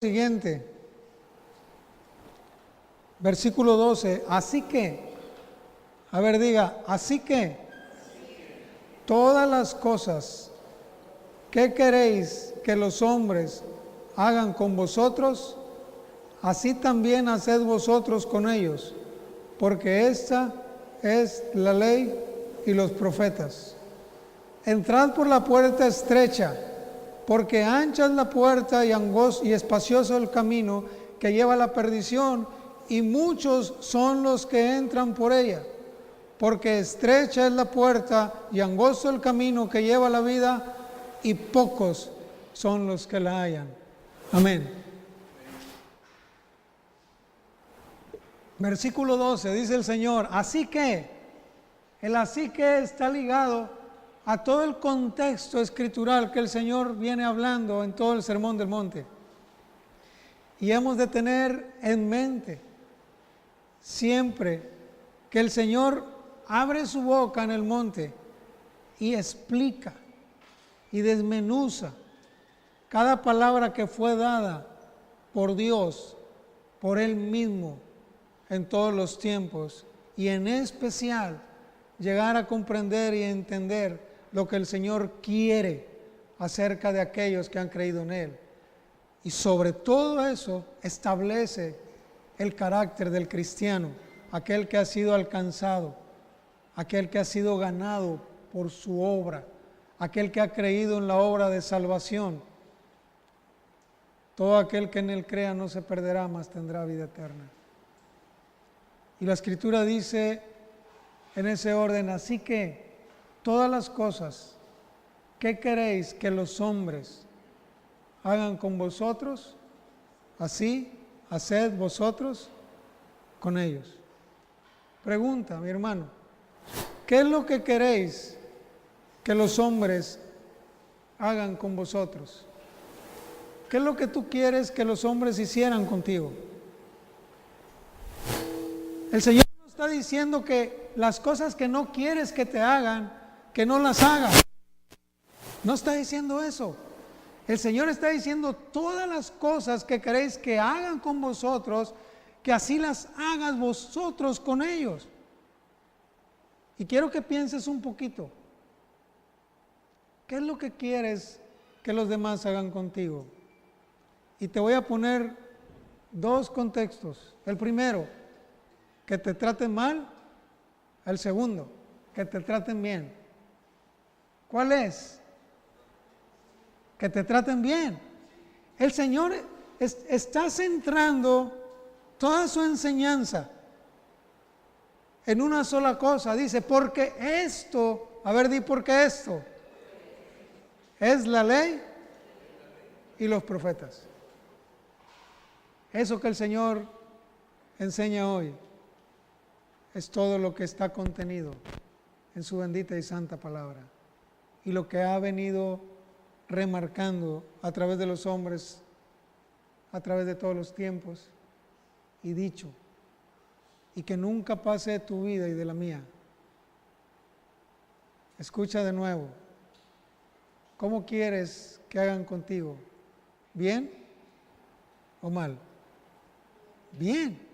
Siguiente, versículo 12, así que, diga, así que, todas las cosas que queréis que los hombres hagan con vosotros, así también haced vosotros con ellos, porque esta es la ley y los profetas. Entrad por la puerta estrecha, porque ancha es la puerta y angosto y espacioso el camino que lleva a la perdición, y muchos son los que entran por ella. Porque estrecha es la puerta y angosto el camino que lleva a la vida, y pocos son los que la hallan. Amén. Versículo 12, dice el Señor, así que, el así que está ligado a todo el contexto escritural que el Señor viene hablando en todo el Sermón del Monte. Y hemos de tener en mente siempre que el Señor abre su boca en el monte y explica y desmenuza cada palabra que fue dada por Dios, por Él mismo, en todos los tiempos, y en especial llegar a comprender y entender lo que el Señor quiere acerca de aquellos que han creído en Él. Y sobre todo eso establece el carácter del cristiano, aquel que ha sido alcanzado, aquel que ha sido ganado por su obra, aquel que ha creído en la obra de salvación. Todo aquel que en Él crea no se perderá, mas tendrá vida eterna. Y la Escritura dice en ese orden, así que todas las cosas que queréis que los hombres hagan con vosotros, así haced vosotros con ellos. Pregunta, mi hermano, ¿qué es lo que queréis que los hombres hagan con vosotros? ¿Qué es lo que tú quieres que los hombres hicieran contigo? El Señor nos está diciendo que las cosas que no quieres que te hagan, que no las hagas. No está diciendo eso. El Señor está diciendo todas las cosas que queréis que hagan con vosotros, que así las hagas vosotros con ellos. Y quiero que pienses un poquito. ¿Qué es lo que quieres que los demás hagan contigo? Y te voy a poner dos contextos. El primero, que te traten mal. El segundo, que te traten bien. ¿Cuál es? Que te traten bien. El Señor está centrando toda su enseñanza en una sola cosa. Dice, porque esto, di porque esto es la ley y los profetas. Eso que el Señor enseña hoy es todo lo que está contenido en su bendita y santa palabra, y lo que ha venido remarcando a través de los hombres, a través de todos los tiempos, y dicho, y que nunca pase de tu vida y de la mía. Escucha de nuevo. ¿Cómo quieres que hagan contigo? ¿Bien o mal? Bien.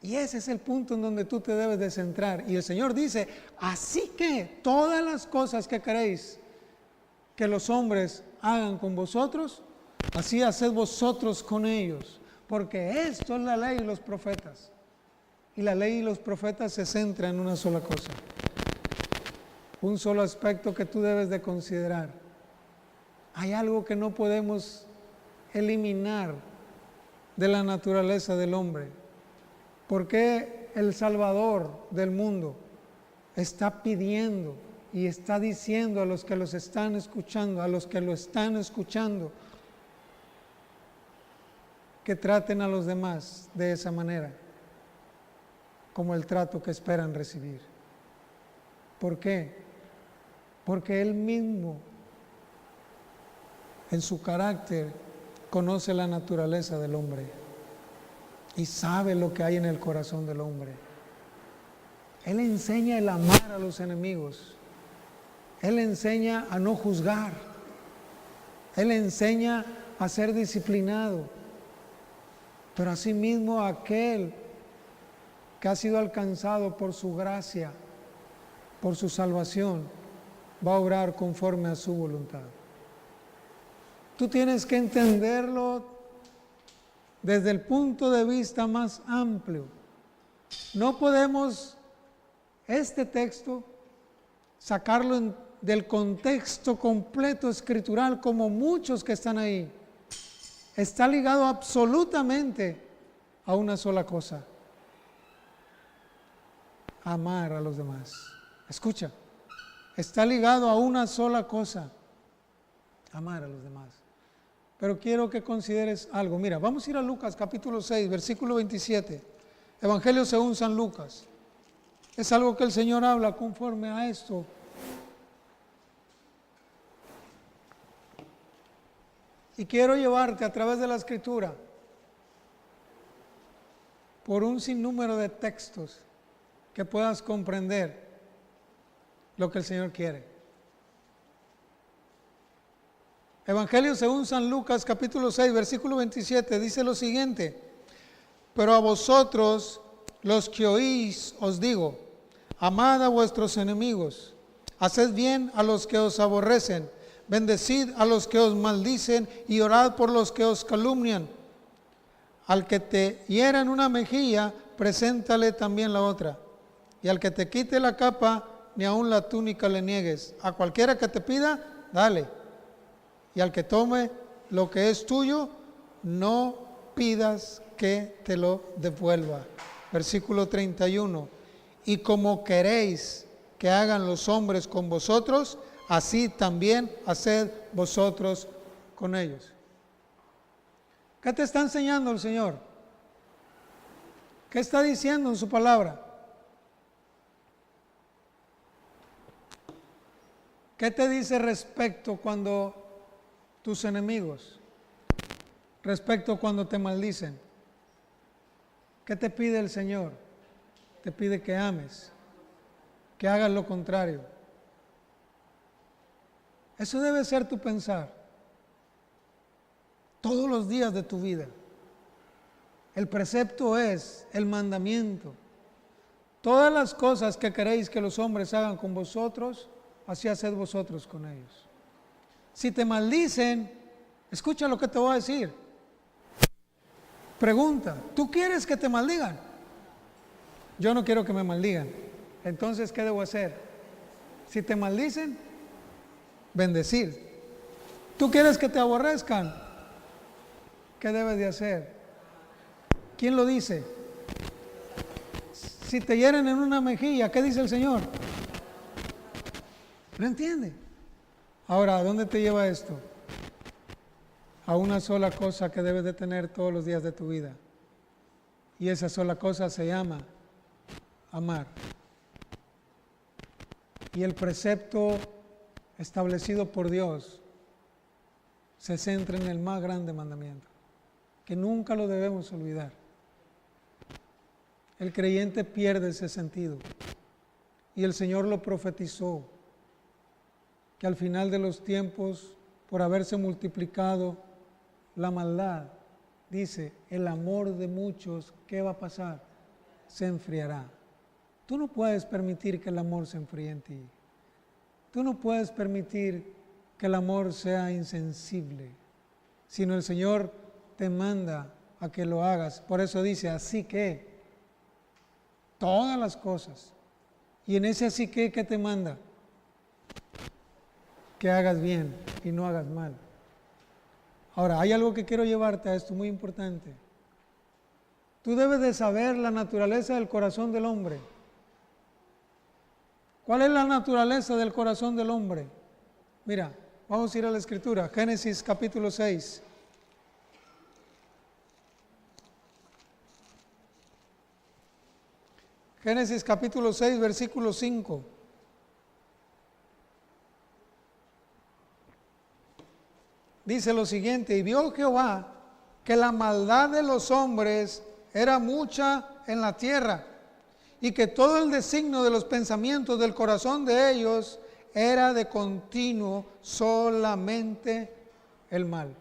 Y ese es el punto en donde tú te debes de centrar. Y el Señor dice, así que todas las cosas que queréis que los hombres hagan con vosotros, así haced vosotros con ellos. Porque esto es la ley y los profetas. Y la ley y los profetas se centran en una sola cosa. Un solo aspecto que tú debes de considerar. Hay algo que no podemos eliminar de la naturaleza del hombre. ¿Por qué el Salvador del mundo está pidiendo y está diciendo a los que los están escuchando, a los que lo están escuchando, que traten a los demás de esa manera, como el trato que esperan recibir? ¿Por qué? Porque Él mismo, en su carácter, conoce la naturaleza del hombre y sabe lo que hay en el corazón del hombre. Él enseña el amar a los enemigos. Él enseña a no juzgar. Él enseña a ser disciplinado. Pero asimismo aquel que ha sido alcanzado por su gracia, por su salvación, va a obrar conforme a su voluntad. Tú tienes que entenderlo desde el punto de vista más amplio. No podemos este texto sacarlo del contexto completo escritural como muchos que están ahí. Está ligado absolutamente a una sola cosa: amar a los demás. Escucha, está ligado a una sola cosa: amar a los demás. Pero quiero que consideres algo. Mira, vamos a ir a Lucas capítulo 6, versículo 27. Evangelio según San Lucas. Es algo que el Señor habla conforme a esto. Y quiero llevarte a través de la Escritura por un sinnúmero de textos que puedas comprender lo que el Señor quiere. Evangelio según San Lucas capítulo 6 versículo 27 dice lo siguiente: pero a vosotros los que oís os digo, amad a vuestros enemigos, haced bien a los que os aborrecen, bendecid a los que os maldicen y orad por los que os calumnian. Al que te hiera en una mejilla, preséntale también la otra. Y al que te quite la capa, ni aun la túnica le niegues. A cualquiera que te pida, dale. Y al que tome lo que es tuyo, no pidas que te lo devuelva. Versículo 31. Y como queréis que hagan los hombres con vosotros, así también haced vosotros con ellos. ¿Qué te está enseñando el Señor? ¿Qué está diciendo en su palabra? ¿Qué te dice respecto cuando tus enemigos, respecto cuando te maldicen? ¿Qué te pide el Señor? Te pide que ames, que hagas lo contrario. Eso debe ser tu pensar todos los días de tu vida. El precepto es el mandamiento. Todas las cosas que queréis que los hombres hagan con vosotros, así haced vosotros con ellos. Si te maldicen, escucha lo que te voy a decir. Pregunta, ¿tú quieres que te maldigan? Yo no quiero que me maldigan. Entonces, ¿qué debo hacer? Si te maldicen, bendecir. ¿Tú quieres que te aborrezcan? ¿Qué debes de hacer? ¿Quién lo dice? Si te hieren en una mejilla, ¿qué dice el Señor? ¿No entiende? Ahora, ¿a dónde te lleva esto? A una sola cosa que debes de tener todos los días de tu vida. Y esa sola cosa se llama amar. Y el precepto establecido por Dios se centra en el más grande mandamiento, que nunca lo debemos olvidar. El creyente pierde ese sentido. Y el Señor lo profetizó, que al final de los tiempos, por haberse multiplicado la maldad, dice, el amor de muchos, ¿qué va a pasar? Se enfriará. Tú no puedes permitir que el amor se enfríe en ti. Tú no puedes permitir que el amor sea insensible, sino el Señor te manda a que lo hagas. Por eso dice, así que, todas las cosas. Y en ese así que te manda, que hagas bien y no hagas mal. Ahora, hay algo que quiero llevarte a esto muy importante. Tú debes de saber la naturaleza del corazón del hombre. ¿Cuál es la naturaleza del corazón del hombre? Mira, vamos a ir a la Escritura, Génesis capítulo 6. Génesis capítulo 6, versículo 5. Dice lo siguiente: y vio Jehová que la maldad de los hombres era mucha en la tierra, y que todo el designio de los pensamientos del corazón de ellos era de continuo solamente el mal.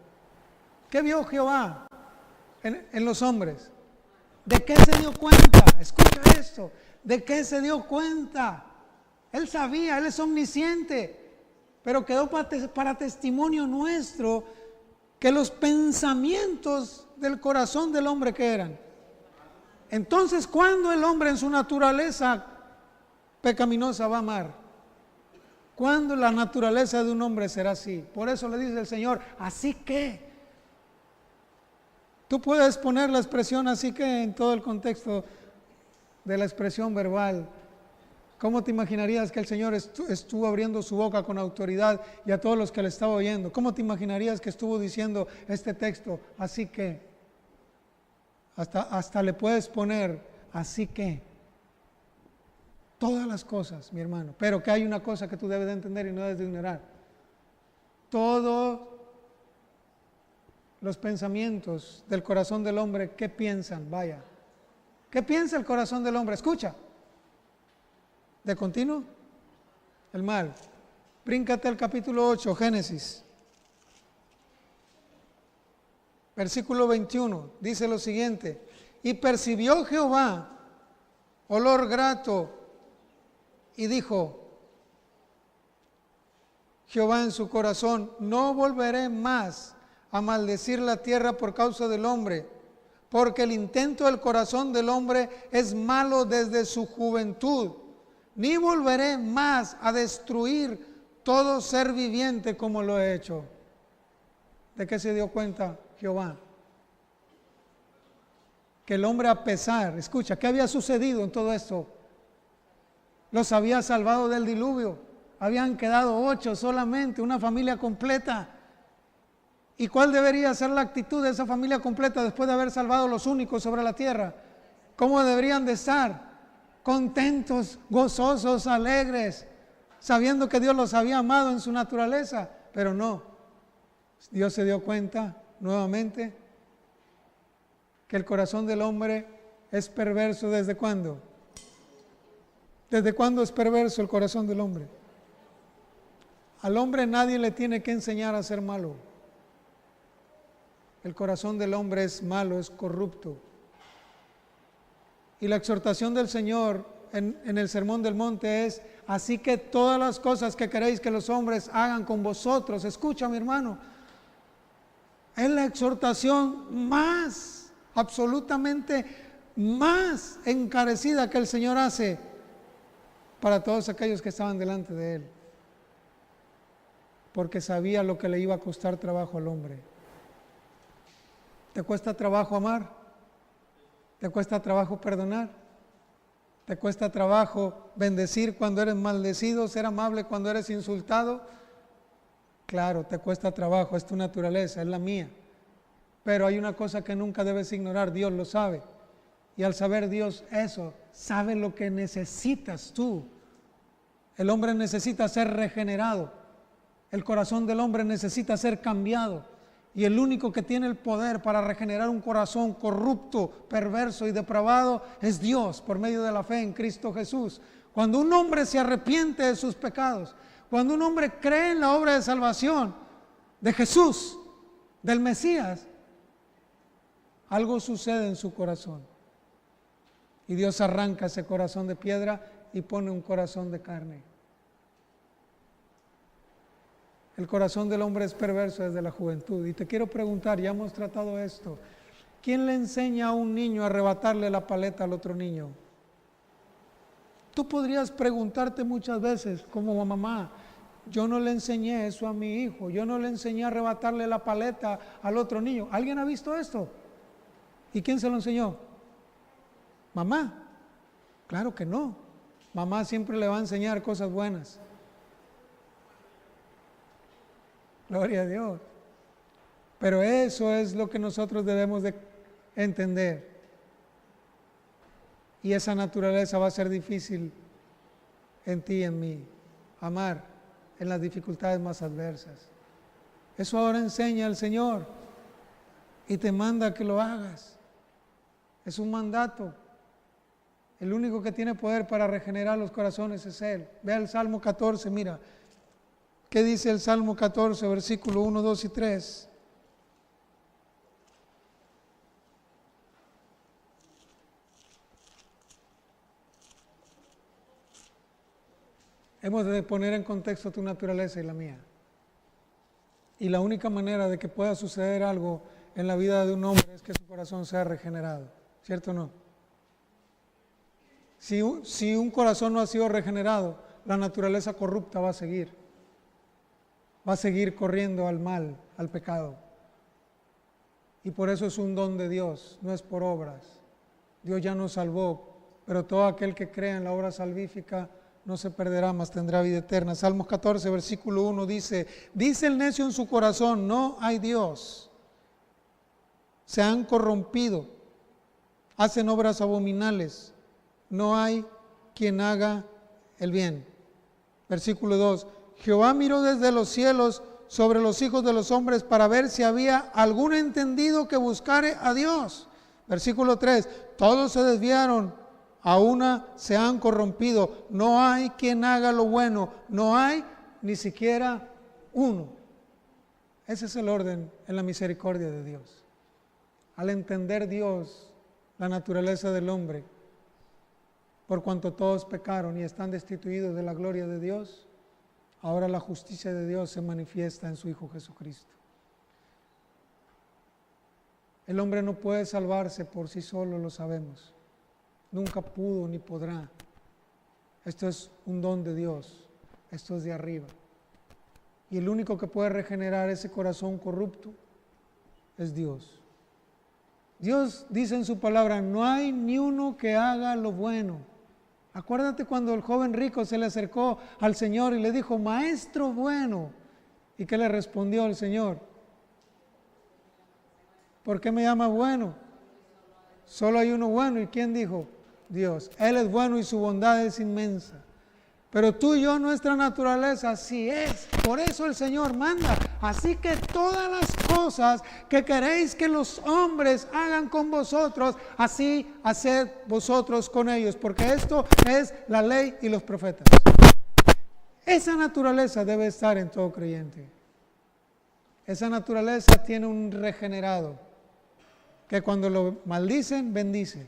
¿Qué vio Jehová? en los hombres. ¿De qué se dio cuenta? Escucha esto. ¿De qué se dio cuenta? Él sabía, Él es omnisciente, pero quedó para testimonio nuestro que los pensamientos del corazón del hombre que eran. Entonces, ¿cuándo el hombre en su naturaleza pecaminosa va a amar? ¿Cuándo la naturaleza de un hombre será así? Por eso le dice el Señor, así que. Tú puedes poner la expresión así que en todo el contexto de la expresión verbal. ¿Cómo te imaginarías que el Señor estuvo abriendo su boca con autoridad y a todos los que le estaba oyendo? ¿Cómo te imaginarías que estuvo diciendo este texto? Así que, hasta le puedes poner, así que, todas las cosas, mi hermano. Pero que hay una cosa que tú debes de entender y no debes de ignorar. Todos los pensamientos del corazón del hombre, ¿qué piensan? Vaya. ¿Qué piensa el corazón del hombre? Escucha. ¿De continuo? El mal. Bríncate al capítulo 8, Génesis. Versículo 21. Dice lo siguiente. Y percibió Jehová olor grato y dijo Jehová en su corazón, no volveré más a maldecir la tierra por causa del hombre, porque el intento del corazón del hombre es malo desde su juventud, ni volveré más a destruir todo ser viviente como lo he hecho. ¿De qué se dio cuenta Jehová? Que el hombre, a pesar, escucha, ¿qué había sucedido en todo esto? Los había salvado del diluvio, habían quedado 8 solamente, una familia completa. ¿Y cuál debería ser la actitud de esa familia completa después de haber salvado los únicos sobre la tierra? ¿Cómo deberían de estar? Contentos, gozosos, alegres, sabiendo que Dios los había amado en su naturaleza. Pero no, Dios se dio cuenta nuevamente que el corazón del hombre es perverso. ¿Desde cuándo? ¿Desde cuándo es perverso el corazón del hombre? Al hombre nadie le tiene que enseñar a ser malo. El corazón del hombre es malo, es corrupto. Y la exhortación del Señor en el Sermón del Monte es, así que todas las cosas que queréis que los hombres hagan con vosotros, escucha mi hermano, es la exhortación más, absolutamente más encarecida que el Señor hace para todos aquellos que estaban delante de Él. Porque sabía lo que le iba a costar trabajo al hombre. ¿Te cuesta trabajo amar? ¿Te cuesta trabajo perdonar? ¿Te cuesta trabajo bendecir cuando eres maldecido, ser amable cuando eres insultado? Claro, te cuesta trabajo, es tu naturaleza, es la mía. Pero hay una cosa que nunca debes ignorar, Dios lo sabe. Y al saber Dios eso, sabe lo que necesitas tú. El hombre necesita ser regenerado. El corazón del hombre necesita ser cambiado. Y el único que tiene el poder para regenerar un corazón corrupto, perverso y depravado es Dios, por medio de la fe en Cristo Jesús. Cuando un hombre se arrepiente de sus pecados, cuando un hombre cree en la obra de salvación de Jesús, del Mesías, algo sucede en su corazón. Y Dios arranca ese corazón de piedra y pone un corazón de carne. El corazón del hombre es perverso desde la juventud. Y te quiero preguntar, ya hemos tratado esto, ¿quién le enseña a un niño a arrebatarle la paleta al otro niño? Tú podrías preguntarte muchas veces como mamá, yo no le enseñé eso a mi hijo, yo no le enseñé a arrebatarle la paleta al otro niño. ¿Alguien ha visto esto? ¿Y quién se lo enseñó? Mamá. Claro que no. Mamá siempre le va a enseñar cosas buenas. Gloria a Dios. Pero eso es lo que nosotros debemos de entender. Y esa naturaleza va a ser difícil en ti y en mí. Amar en las dificultades más adversas. Eso ahora enseña el Señor y te manda que lo hagas. Es un mandato. El único que tiene poder para regenerar los corazones es Él. Ve al Salmo 14, mira. ¿Qué dice el Salmo 14, versículo 1, 2 y 3? Hemos de poner en contexto tu naturaleza y la mía. Y la única manera de que pueda suceder algo en la vida de un hombre es que su corazón sea regenerado. ¿Cierto o no? Si un corazón no ha sido regenerado, la naturaleza corrupta va a seguir. Va a seguir corriendo al mal, al pecado. Y por eso es un don de Dios, no es por obras. Dios ya nos salvó, pero todo aquel que crea en la obra salvífica no se perderá, mas tendrá vida eterna. Salmos 14, versículo 1 dice el necio en su corazón, no hay Dios. Se han corrompido, hacen obras abominables, no hay quien haga el bien. Versículo 2, Jehová miró desde los cielos sobre los hijos de los hombres para ver si había algún entendido que buscare a Dios. Versículo 3, todos se desviaron, a una se han corrompido, no hay quien haga lo bueno, no hay ni siquiera uno. Ese es el orden en la misericordia de Dios. Al entender Dios la naturaleza del hombre, por cuanto todos pecaron y están destituidos de la gloria de Dios, ahora la justicia de Dios se manifiesta en su Hijo Jesucristo. El hombre no puede salvarse por sí solo, lo sabemos. Nunca pudo ni podrá. Esto es un don de Dios. Esto es de arriba. Y el único que puede regenerar ese corazón corrupto es Dios. Dios dice en su palabra, no hay ni uno que haga lo bueno. Acuérdate cuando el joven rico se le acercó al Señor y le dijo, maestro bueno. ¿Y qué le respondió el Señor? ¿Por qué me llama bueno? Solo hay uno bueno. ¿Y quién dijo? Dios. Él es bueno y su bondad es inmensa. Pero tú y yo, nuestra naturaleza, así es. Por eso el Señor manda. Así que todas las cosas que queréis que los hombres hagan con vosotros, así haced vosotros con ellos. Porque esto es la ley y los profetas. Esa naturaleza debe estar en todo creyente. Esa naturaleza tiene un regenerado, que cuando lo maldicen, bendice.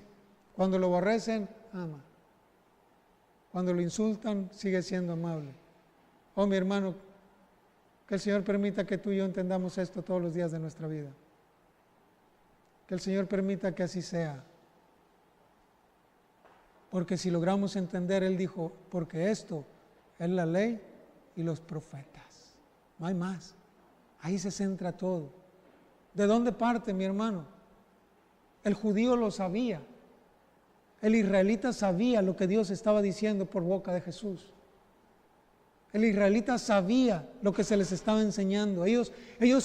Cuando lo aborrecen, ama. Cuando lo insultan, sigue siendo amable. Oh, mi hermano, que el Señor permita que tú y yo entendamos esto todos los días de nuestra vida. Que el Señor permita que así sea. Porque si logramos entender, Él dijo, porque esto es la ley y los profetas. No hay más. Ahí se centra todo. ¿De dónde parte, mi hermano? El judío lo sabía. El israelita sabía lo que Dios estaba diciendo por boca de Jesús. El israelita sabía lo que se les estaba enseñando. Ellos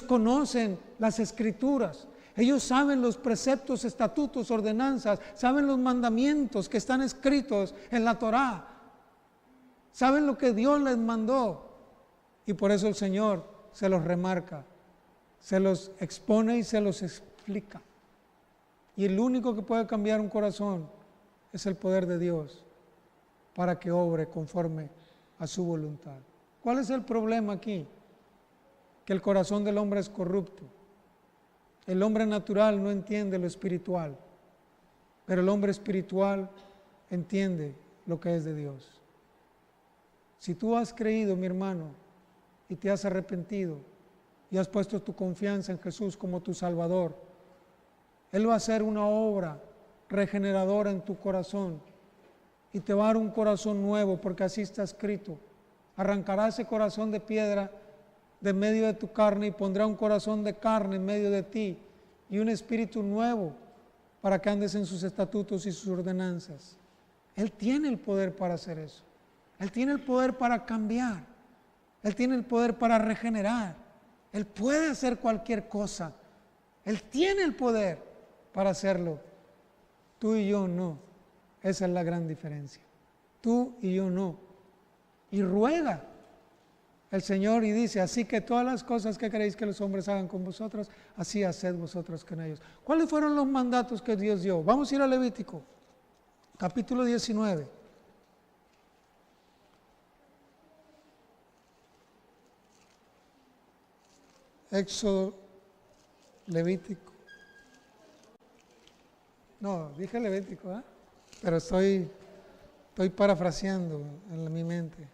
conocen las escrituras. Ellos saben los preceptos, estatutos, ordenanzas. Saben los mandamientos que están escritos en la Torá. Saben lo que Dios les mandó. Y por eso el Señor se los remarca, se los expone y se los explica. Y el único que puede cambiar un corazón es el poder de Dios para que obre conforme a su voluntad. ¿Cuál es el problema aquí? Que el corazón del hombre es corrupto. El hombre natural no entiende lo espiritual, pero el hombre espiritual entiende lo que es de Dios. Si tú has creído, mi hermano, y te has arrepentido y has puesto tu confianza en Jesús como tu Salvador, Él va a hacer una obra regeneradora en tu corazón y te va a dar un corazón nuevo, porque así está escrito. Arrancará ese corazón de piedra de medio de tu carne y pondrá un corazón de carne en medio de ti y un espíritu nuevo para que andes en sus estatutos y sus ordenanzas. Él tiene el poder para hacer eso. Él tiene el poder para cambiar. Él tiene el poder para regenerar. Él puede hacer cualquier cosa. Él tiene el poder para hacerlo. Tú y yo no. Esa es la gran diferencia. Tú y yo no. Y ruega el Señor y dice, así que todas las cosas que queréis que los hombres hagan con vosotros, así haced vosotros con ellos. ¿Cuáles fueron los mandatos que Dios dio? Vamos a ir a Levítico, capítulo 19. Éxodo, Levítico. No, dije Levítico, pero estoy parafraseando en mi mente.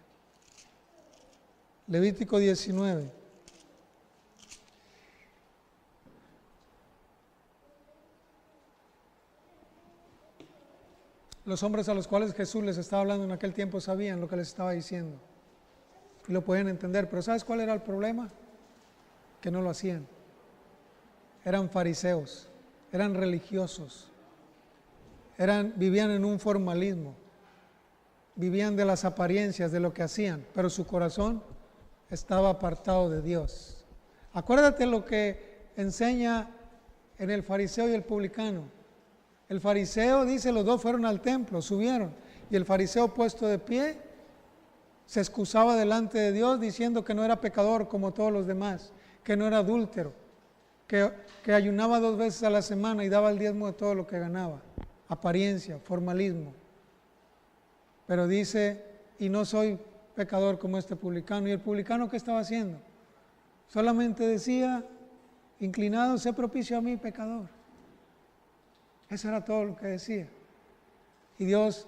Levítico 19. Los hombres a los cuales Jesús les estaba hablando en aquel tiempo sabían lo que les estaba diciendo y lo podían entender, pero ¿sabes cuál era el problema? Que no lo hacían. Eran fariseos, eran religiosos, vivían en un formalismo, vivían de las apariencias de lo que hacían, pero su corazón estaba apartado de Dios. Acuérdate lo que enseña en el fariseo y el publicano. El fariseo dice, los dos fueron al templo, subieron, y el fariseo puesto de pie se excusaba delante de Dios diciendo que no era pecador como todos los demás, que no era adúltero, que ayunaba 2 veces a la semana y daba el diezmo de todo lo que ganaba. Apariencia, formalismo. Pero dice, y no soy pecador como este publicano. ¿Y el publicano qué estaba haciendo? Solamente decía, inclinado, sé propicio a mí, pecador. Eso era todo lo que decía. Y Dios,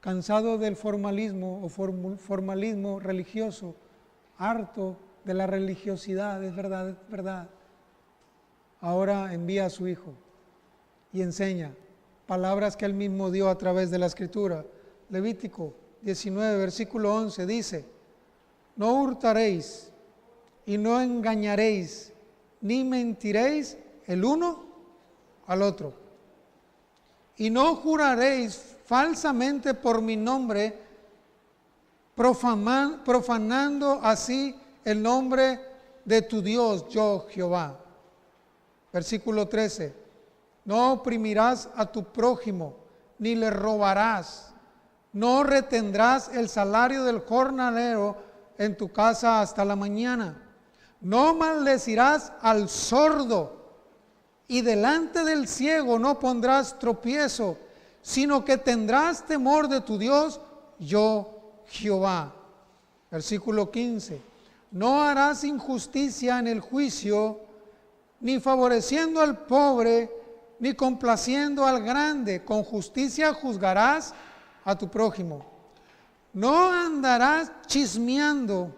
cansado del formalismo o formalismo religioso, harto de la religiosidad, es verdad, ahora envía a su Hijo y enseña palabras que Él mismo dio a través de la Escritura. Levítico 19, versículo 11 dice, no hurtaréis y no engañaréis, ni mentiréis el uno al otro. Y no juraréis falsamente por mi nombre, profanando así el nombre de tu Dios, yo Jehová. Versículo 13, no oprimirás a tu prójimo, ni le robarás, no retendrás el salario del jornalero en tu casa hasta la mañana, no maldecirás al sordo, y delante del ciego no pondrás tropiezo, sino que tendrás temor de tu Dios, yo Jehová. Versículo 15, no harás injusticia en el juicio, ni favoreciendo al pobre, ni complaciendo al grande, con justicia juzgarás a tu prójimo. No andarás chismeando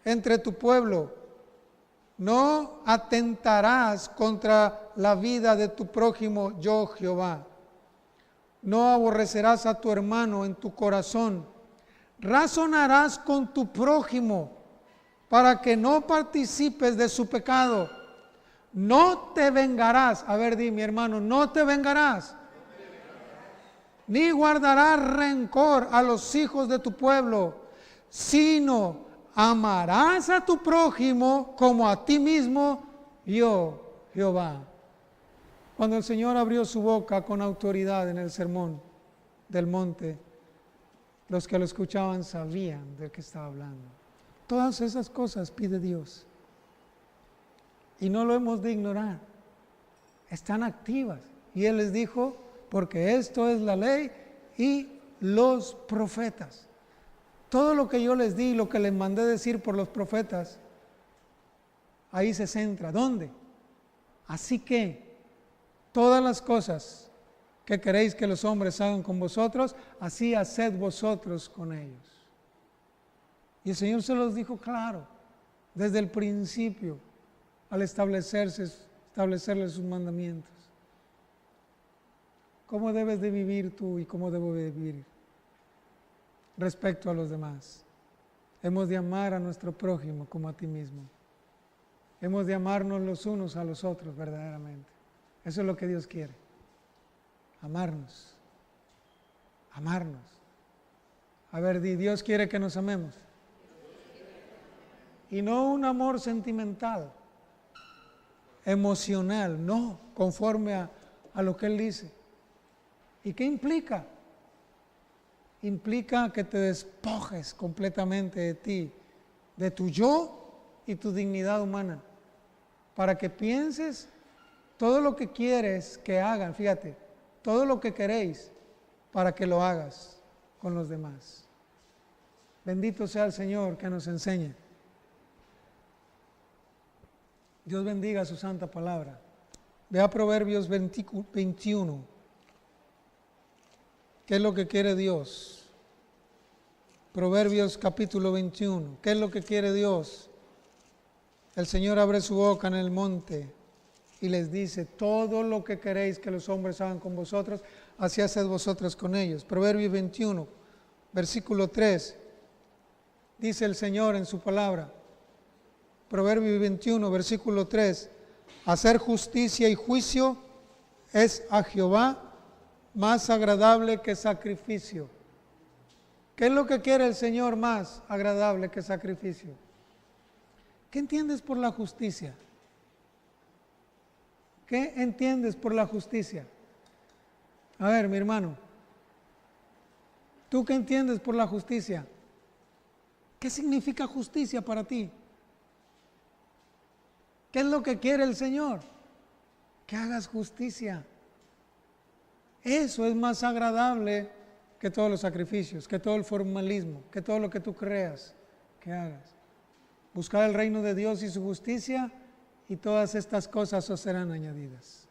entre tu pueblo, no atentarás contra la vida de tu prójimo, yo Jehová. No aborrecerás a tu hermano en tu corazón. Razonarás con tu prójimo para que no participes de su pecado. No te vengarás. A ver, di mi hermano, no te vengarás. Ni guardarás rencor a los hijos de tu pueblo, sino amarás a tu prójimo como a ti mismo, yo, Jehová. Cuando el Señor abrió su boca con autoridad en el sermón del monte, los que lo escuchaban sabían de qué estaba hablando. Todas esas cosas pide Dios. Y no lo hemos de ignorar. Están activas. Y Él les dijo, porque esto es la ley y los profetas. Todo lo que yo les di, lo que les mandé decir por los profetas, ahí se centra. ¿Dónde? Así que todas las cosas que queréis que los hombres hagan con vosotros, así haced vosotros con ellos. Y el Señor se los dijo claro, desde el principio, al establecerles sus mandamientos. ¿Cómo debes de vivir tú y cómo debo de vivir respecto a los demás? Hemos de amar a nuestro prójimo como a ti mismo. Hemos de amarnos los unos a los otros verdaderamente. Eso es lo que Dios quiere. Amarnos. Amarnos. A ver, Dios quiere que nos amemos. Y no un amor sentimental, emocional, no, conforme a lo que Él dice. ¿Y qué implica? Implica que te despojes completamente de ti, de tu yo y tu dignidad humana, para que pienses todo lo que quieres que hagan, fíjate, todo lo que queréis para que lo hagas con los demás. Bendito sea el Señor que nos enseñe. Dios bendiga su santa palabra. Ve a Proverbios 21. ¿Qué es lo que quiere Dios? Proverbios capítulo 21. ¿Qué es lo que quiere Dios? El Señor abre su boca en el monte y les dice: todo lo que queréis que los hombres hagan con vosotros, así haced vosotros con ellos. Proverbios 21, versículo 3. Dice el Señor en su palabra. Proverbios 21, versículo 3. Hacer justicia y juicio es a Jehová más agradable que sacrificio. ¿Qué es lo que quiere el Señor más agradable que sacrificio? ¿Qué entiendes por la justicia? ¿Qué entiendes por la justicia? A ver, mi hermano, ¿tú qué entiendes por la justicia? ¿Qué significa justicia para ti? ¿Qué es lo que quiere el Señor? Que hagas justicia. Eso es más agradable que todos los sacrificios, que todo el formalismo, que todo lo que tú creas que hagas. Buscar el reino de Dios y su justicia, y todas estas cosas os serán añadidas.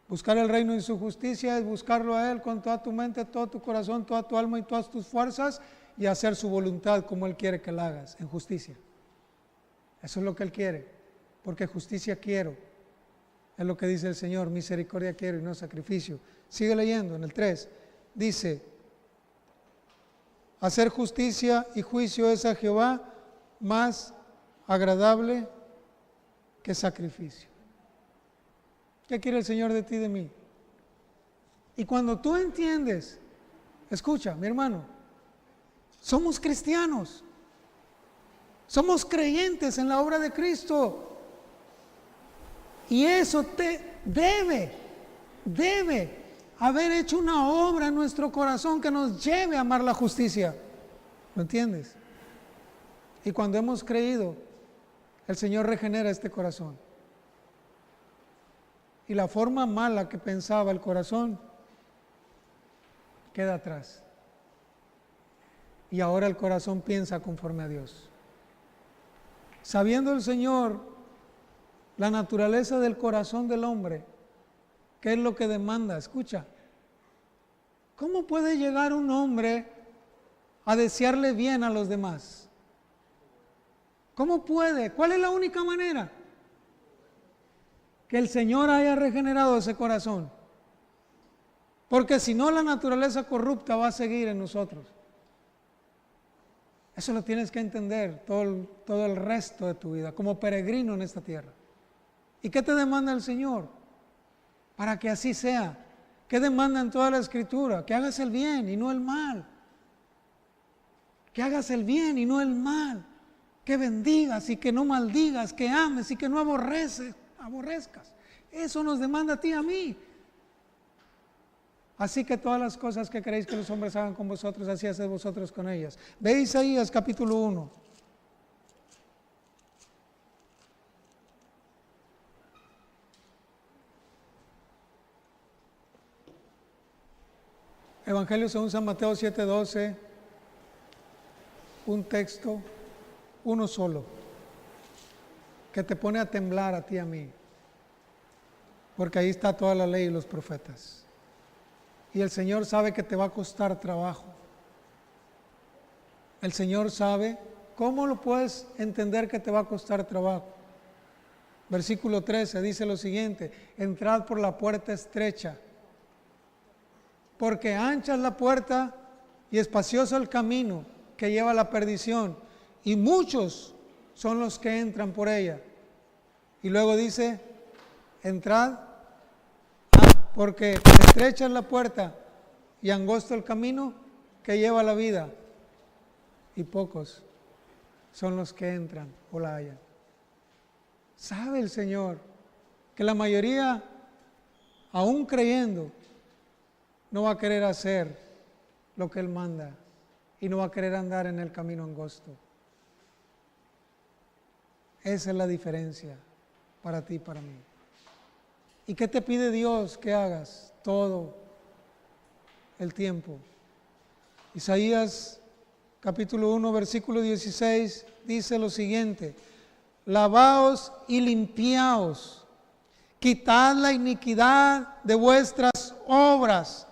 Buscar el reino y su justicia es buscarlo a Él con toda tu mente, todo tu corazón, toda tu alma y todas tus fuerzas, y hacer su voluntad como Él quiere que la hagas, en justicia. Eso es lo que Él quiere, porque justicia quiero. Es lo que dice el Señor: misericordia quiero y no sacrificio. Sigue leyendo en el 3. Dice: hacer justicia y juicio es a Jehová más agradable que sacrificio. ¿Qué quiere el Señor de ti y de mí? Y cuando tú entiendes, escucha, mi hermano, somos cristianos, somos creyentes en la obra de Cristo, y eso te debe haber hecho una obra en nuestro corazón que nos lleve a amar la justicia. ¿Lo entiendes? Y cuando hemos creído, el Señor regenera este corazón. Y la forma mala que pensaba el corazón queda atrás. Y ahora el corazón piensa conforme a Dios. Sabiendo el Señor la naturaleza del corazón del hombre, ¿qué es lo que demanda? Escucha. ¿Cómo puede llegar un hombre a desearle bien a los demás? ¿Cómo puede? ¿Cuál es la única manera? Que el Señor haya regenerado ese corazón. Porque si no, la naturaleza corrupta va a seguir en nosotros. Eso lo tienes que entender todo el resto de tu vida, como peregrino en esta tierra. ¿Y qué te demanda el Señor? Para que así sea. ¿Qué demanda en toda la Escritura? Que hagas el bien y no el mal. Que hagas el bien y no el mal. Que bendigas y que no maldigas, que ames y que no aborrezcas. Eso nos demanda a ti y a mí. Así que todas las cosas que queréis que los hombres hagan con vosotros, así haced vosotros con ellas. Ve Isaías capítulo 1. Evangelio según San Mateo 7:12. Un texto, uno solo, que te pone a temblar a ti y a mí. Porque ahí está toda la ley y los profetas. Y el Señor sabe que te va a costar trabajo. El Señor sabe cómo lo puedes entender que te va a costar trabajo. Versículo 13 dice lo siguiente: entrad por la puerta estrecha, porque ancha es la puerta y espacioso el camino que lleva a la perdición, y muchos son los que entran por ella. Y luego dice: entrad, porque estrecha es la puerta y angosto el camino que lleva a la vida, y pocos son los que entran o la hallan. Sabe el Señor que la mayoría, aún creyendo, no va a querer hacer lo que Él manda y no va a querer andar en el camino angosto. Esa es la diferencia para ti y para mí. ¿Y qué te pide Dios que hagas todo el tiempo? Isaías capítulo 1 versículo 16 dice lo siguiente: lavaos y limpiaos, quitad la iniquidad de vuestras obras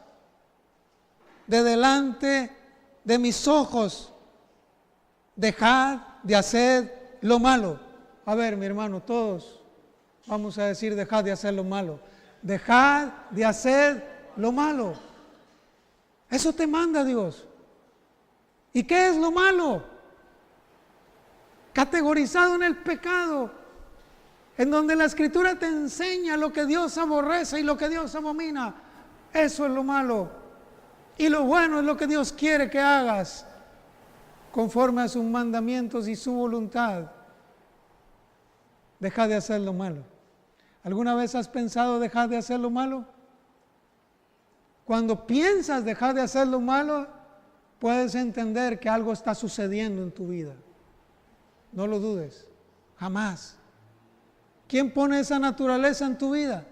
de delante de mis ojos. dejad de hacer lo malo. A ver, mi hermano, todos vamos a decir dejad de hacer lo malo. Dejad de hacer lo malo. Eso te manda Dios. ¿Y qué es lo malo? Categorizado en el pecado, en donde la Escritura te enseña lo que Dios aborrece y lo que Dios abomina. Eso es lo malo. Y lo bueno es lo que Dios quiere que hagas, conforme a sus mandamientos y su voluntad. Deja de hacer lo malo. ¿Alguna vez has pensado dejar de hacer lo malo? Cuando piensas dejar de hacer lo malo, puedes entender que algo está sucediendo en tu vida. No lo dudes, jamás. ¿Quién pone esa naturaleza en tu vida?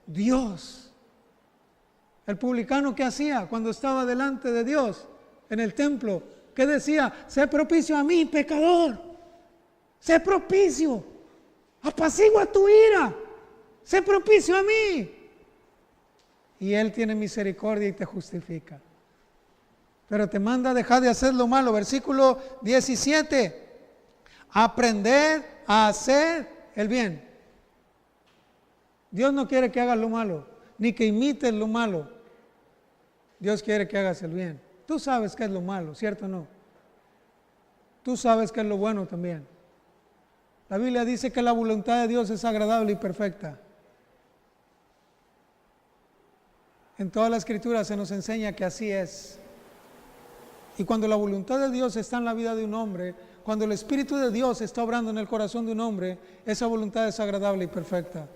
Dios. El publicano, ¿qué hacía cuando estaba delante de Dios en el templo? ¿Qué decía? Sé propicio a mí, pecador. Sé propicio. Apacigua tu ira. Sé propicio a mí. Y Él tiene misericordia y te justifica. Pero te manda a dejar de hacer lo malo. Versículo 17. Aprender a hacer el bien. Dios no quiere que hagas lo malo, ni que imites lo malo. Dios quiere que hagas el bien. Tú sabes qué es lo malo, ¿cierto o no? Tú sabes qué es lo bueno también. La Biblia dice que la voluntad de Dios es agradable y perfecta. En toda la Escritura se nos enseña que así es. Y cuando la voluntad de Dios está en la vida de un hombre, cuando el Espíritu de Dios está obrando en el corazón de un hombre, esa voluntad es agradable y perfecta.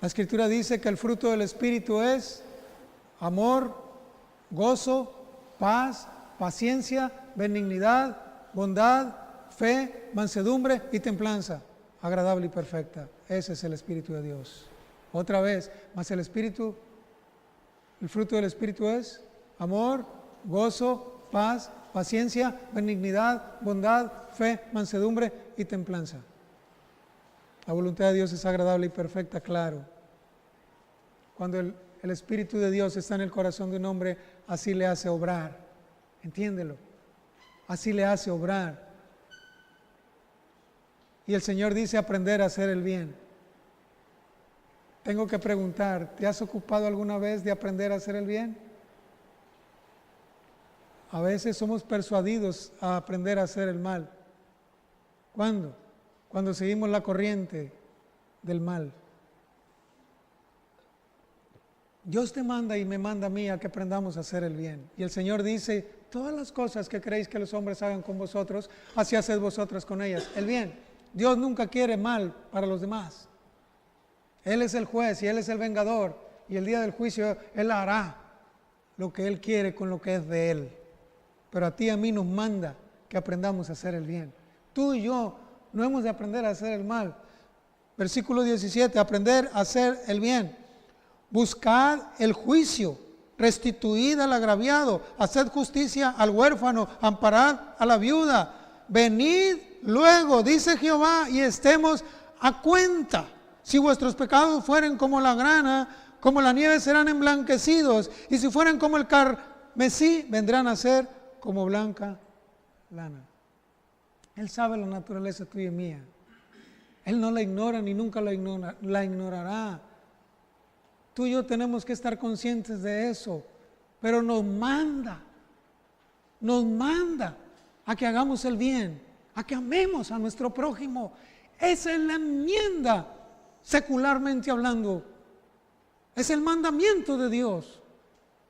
La Escritura dice que el fruto del Espíritu es amor, gozo, paz, paciencia, benignidad, bondad, fe, mansedumbre y templanza. Agradable y perfecta. Ese es el Espíritu de Dios. Otra vez, más el fruto del Espíritu es amor, gozo, paz, paciencia, benignidad, bondad, fe, mansedumbre y templanza. La voluntad de Dios es agradable y perfecta, claro. Cuando el Espíritu de Dios está en el corazón de un hombre, así le hace obrar. Entiéndelo. Así le hace obrar. Y el Señor dice aprender a hacer el bien. Tengo que preguntar, ¿te has ocupado alguna vez de aprender a hacer el bien? A veces somos persuadidos a aprender a hacer el mal. ¿Cuándo? Cuando seguimos la corriente del mal. Dios te manda y me manda a mí a que aprendamos a hacer el bien. Y el Señor dice, todas las cosas que queréis que los hombres hagan con vosotros, así haced vosotros con ellas. El bien. Dios nunca quiere mal para los demás. Él es el juez y Él es el vengador. Y el día del juicio Él hará lo que Él quiere con lo que es de Él. Pero a ti y a mí nos manda que aprendamos a hacer el bien. Tú y yo no hemos de aprender a hacer el mal. Versículo 17, aprender a hacer el bien. Buscad el juicio, restituid al agraviado, haced justicia al huérfano, amparad a la viuda. Venid luego, dice Jehová, y estemos a cuenta. Si vuestros pecados fueren como la grana, como la nieve serán emblanquecidos, y si fueren como el carmesí, vendrán a ser como blanca lana. Él sabe la naturaleza tuya y mía. Él no la ignora ni nunca la ignorará. Tú y yo tenemos que estar conscientes de eso, pero nos manda a que hagamos el bien, a que amemos a nuestro prójimo. Esa es la enmienda, secularmente hablando. Es el mandamiento de Dios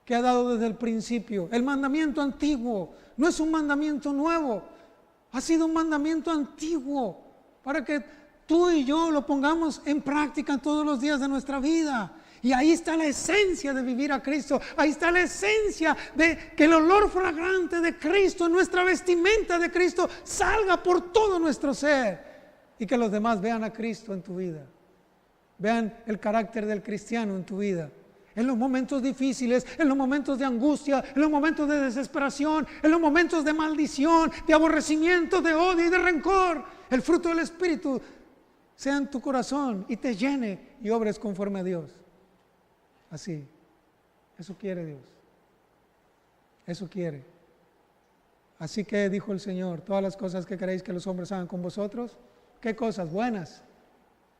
que ha dado desde el principio. El mandamiento antiguo, no es un mandamiento nuevo, ha sido un mandamiento antiguo para que tú y yo lo pongamos en práctica todos los días de nuestra vida. Y ahí está la esencia de vivir a Cristo. Ahí está la esencia de que el olor fragante de Cristo, nuestra vestimenta de Cristo, salga por todo nuestro ser. Y que los demás vean a Cristo en tu vida. Vean el carácter del cristiano en tu vida. En los momentos difíciles, en los momentos de angustia, en los momentos de desesperación, en los momentos de maldición, de aborrecimiento, de odio y de rencor. El fruto del Espíritu sea en tu corazón y te llene y obres conforme a Dios. Así, eso quiere Dios. Eso quiere. Así que dijo el Señor, todas las cosas que queréis que los hombres hagan con vosotros, ¿qué cosas? Buenas,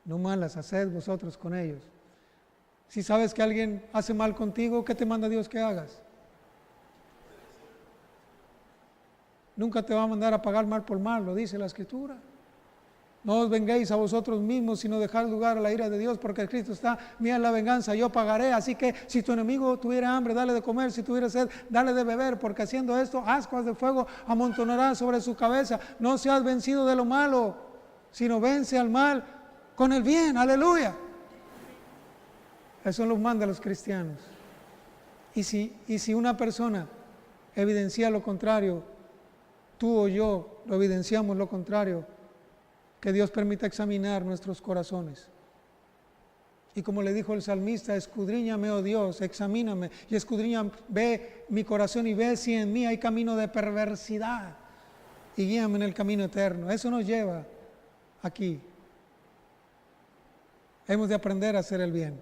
no malas, haced vosotros con ellos. Si sabes que alguien hace mal contigo, ¿qué te manda Dios que hagas? Nunca te va a mandar a pagar mal por mal, lo dice la Escritura. No os venguéis a vosotros mismos, sino dejad lugar a la ira de Dios, porque Cristo está, mía es la venganza, yo pagaré. Así que si tu enemigo tuviera hambre, dale de comer; si tuviera sed, dale de beber, porque haciendo esto, ascuas de fuego amontonará sobre su cabeza. No seas vencido de lo malo, sino vence al mal con el bien. Aleluya. Eso los manda a los cristianos. Y si una persona evidencia lo contrario, tú o yo lo evidenciamos lo contrario, que Dios permita examinar nuestros corazones. Y como le dijo el salmista, escudriñame, oh Dios, examíname y escudriña, ve mi corazón y ve si en mí hay camino de perversidad y guíame en el camino eterno. Eso nos lleva aquí. Hemos de aprender a hacer el bien.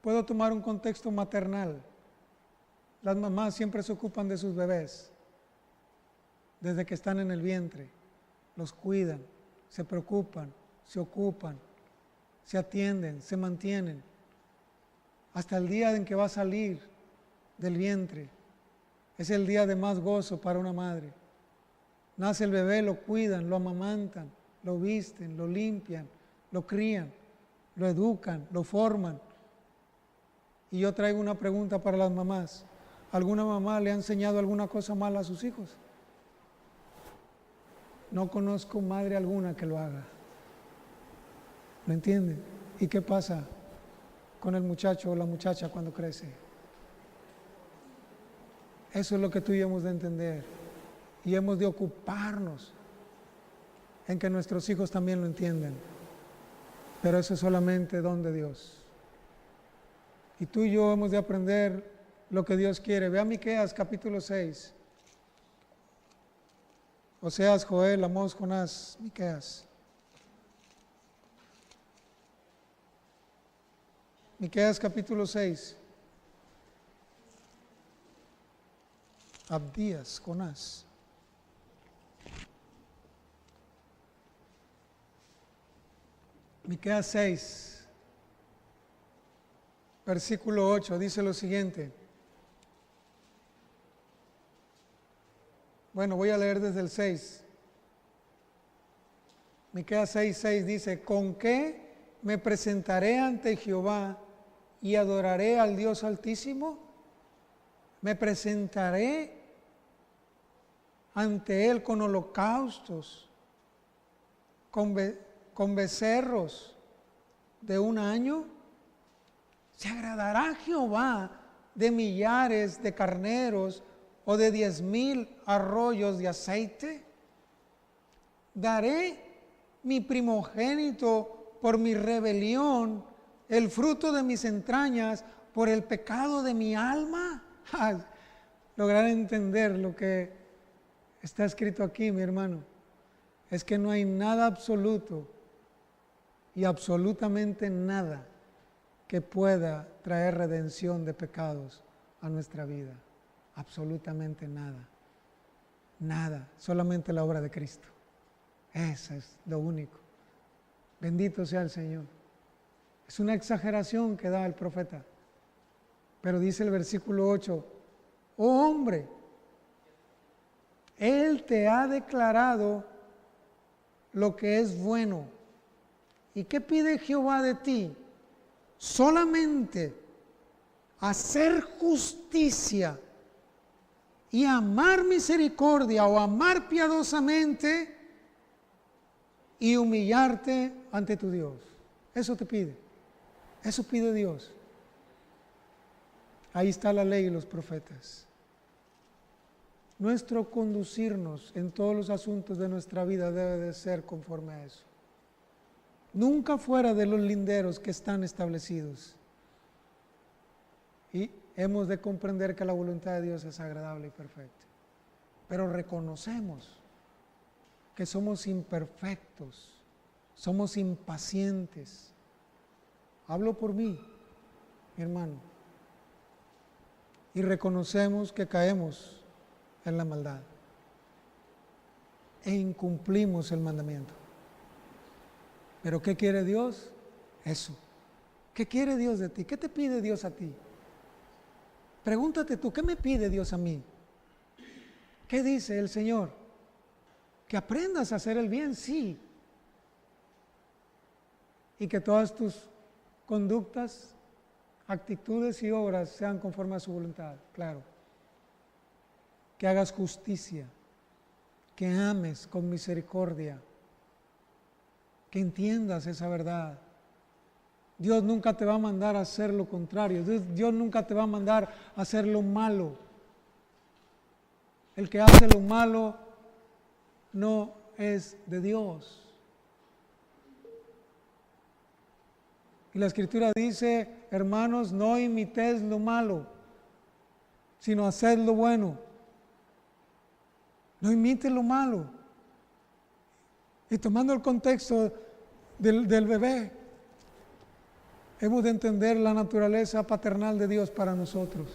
Puedo tomar un contexto maternal. Las mamás siempre se ocupan de sus bebés desde que están en el vientre. Los cuidan, se preocupan, se ocupan, se atienden, se mantienen, hasta el día en que va a salir del vientre. Es el día de más gozo para una madre. Nace el bebé, lo cuidan, lo amamantan, lo visten, lo limpian, lo crían, lo educan, lo forman. Y yo traigo una pregunta para las mamás. ¿Alguna mamá le ha enseñado alguna cosa mala a sus hijos? No conozco madre alguna que lo haga. ¿Me entienden? ¿Y qué pasa con el muchacho o la muchacha cuando crece? Eso es lo que tú y yo hemos de entender. Y hemos de ocuparnos en que nuestros hijos también lo entiendan. Pero eso es solamente don de Dios. Y tú y yo hemos de aprender lo que Dios quiere. Ve a Miqueas capítulo 6. Oseas, Joel, Amós, Jonás, Miqueas. Miqueas capítulo 6. Abdías, Jonás. Miqueas 6, versículo 8, dice lo siguiente. Bueno, voy a leer desde el 6. Miqueas 6:6 dice: ¿con qué me presentaré ante Jehová y adoraré al Dios Altísimo? Me presentaré ante Él con holocaustos, con becerros de un año. ¿Se agradará Jehová de millares de carneros o de 10,000 arroyos de aceite? ¿Daré mi primogénito por mi rebelión, el fruto de mis entrañas por el pecado de mi alma? Lograr entender lo que está escrito aquí, mi hermano, es que no hay nada absoluto y absolutamente nada que pueda traer redención de pecados a nuestra vida. Absolutamente nada. Nada. Solamente la obra de Cristo. Eso es lo único. Bendito sea el Señor. Es una exageración que da el profeta. Pero dice el versículo 8: oh hombre, Él te ha declarado lo que es bueno. ¿Y qué pide Jehová de ti? Solamente hacer justicia y amar misericordia o amar piadosamente y humillarte ante tu Dios. Eso te pide. Eso pide Dios. Ahí está la ley y los profetas. Nuestro conducirnos en todos los asuntos de nuestra vida debe de ser conforme a eso. Nunca fuera de los linderos que están establecidos. Y hemos de comprender que la voluntad de Dios es agradable y perfecta. Pero reconocemos que somos imperfectos, somos impacientes. Hablo por mí, mi hermano. Y reconocemos que caemos en la maldad e incumplimos el mandamiento. Pero ¿qué quiere Dios? Eso. ¿Qué quiere Dios de ti? ¿Qué te pide Dios a ti? Pregúntate tú, ¿qué me pide Dios a mí? ¿Qué dice el Señor? Que aprendas a hacer el bien, sí. Y que todas tus conductas, actitudes y obras sean conforme a su voluntad, claro. Que hagas justicia, que ames con misericordia, que entiendas esa verdad. Dios nunca te va a mandar a hacer lo contrario. Dios nunca te va a mandar a hacer lo malo. El que hace lo malo no es de Dios. Y la Escritura dice, hermanos, no imitéis lo malo, sino haced lo bueno. No imites lo malo. Y tomando el contexto del bebé, hemos de entender la naturaleza paternal de Dios para nosotros.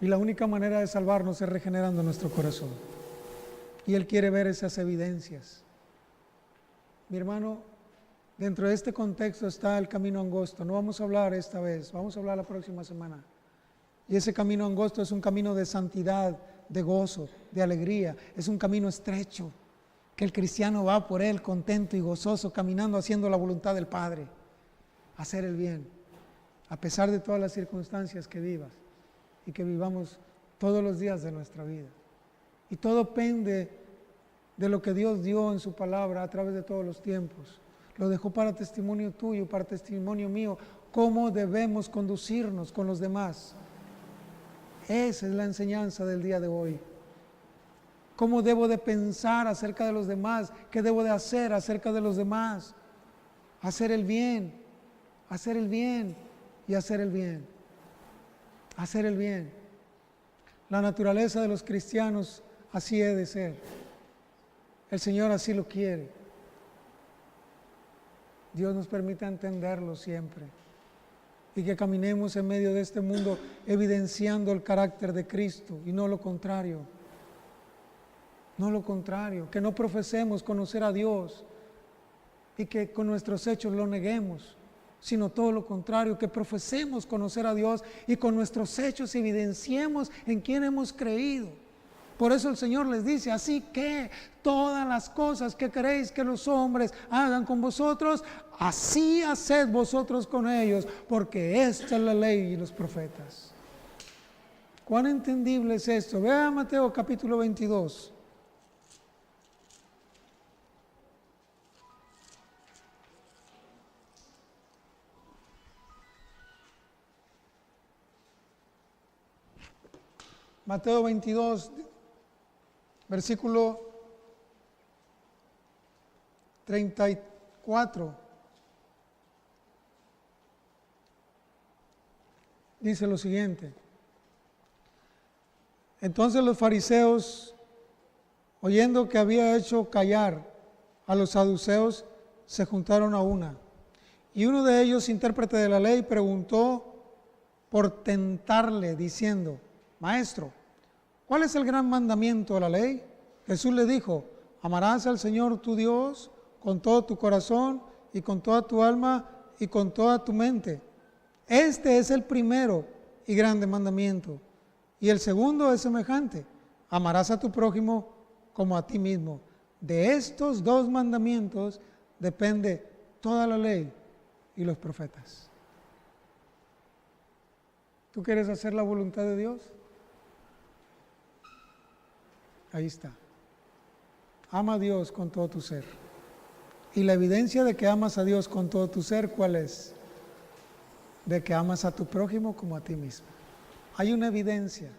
Y la única manera de salvarnos es regenerando nuestro corazón. Y Él quiere ver esas evidencias. Mi hermano, dentro de este contexto está el camino angosto. No vamos a hablar esta vez, vamos a hablar la próxima semana. Y ese camino angosto es un camino de santidad, de gozo, de alegría. Es un camino estrecho, que el cristiano va por él contento y gozoso, caminando, haciendo la voluntad del Padre. Hacer el bien, a pesar de todas las circunstancias que vivas y que vivamos todos los días de nuestra vida. Y todo depende de lo que Dios dio en su palabra a través de todos los tiempos. Lo dejó para testimonio tuyo, para testimonio mío, cómo debemos conducirnos con los demás. Esa es la enseñanza del día de hoy. ¿Cómo debo de pensar acerca de los demás? ¿Qué debo de hacer acerca de los demás? Hacer el bien, hacer el bien y hacer el bien. Hacer el bien. La naturaleza de los cristianos así ha de ser. El Señor así lo quiere. Dios nos permita entenderlo siempre y que caminemos en medio de este mundo evidenciando el carácter de Cristo y no lo contrario. No lo contrario, que no profesemos conocer a Dios y que con nuestros hechos lo neguemos, sino todo lo contrario, que profesemos conocer a Dios y con nuestros hechos evidenciemos en quién hemos creído. Por eso el Señor les dice, así que todas las cosas que queréis que los hombres hagan con vosotros, así haced vosotros con ellos, porque esta es la ley y los profetas. ¿Cuán entendible es esto? Vea Mateo capítulo 22. Mateo 22, versículo 34. Dice lo siguiente. Entonces los fariseos, oyendo que había hecho callar a los saduceos, se juntaron a una. Y uno de ellos, intérprete de la ley, preguntó por tentarle, diciendo, Maestro, ¿cuál es el gran mandamiento de la ley? Jesús le dijo, amarás al Señor tu Dios con todo tu corazón y con toda tu alma y con toda tu mente. Este es el primero y grande mandamiento. Y el segundo es semejante, amarás a tu prójimo como a ti mismo. De estos dos mandamientos depende toda la ley y los profetas. ¿Tú quieres hacer la voluntad de Dios? Ahí está. Ama a Dios con todo tu ser. Y la evidencia de que amas a Dios con todo tu ser, ¿cuál es? De que amas a tu prójimo como a ti mismo. Hay una evidencia.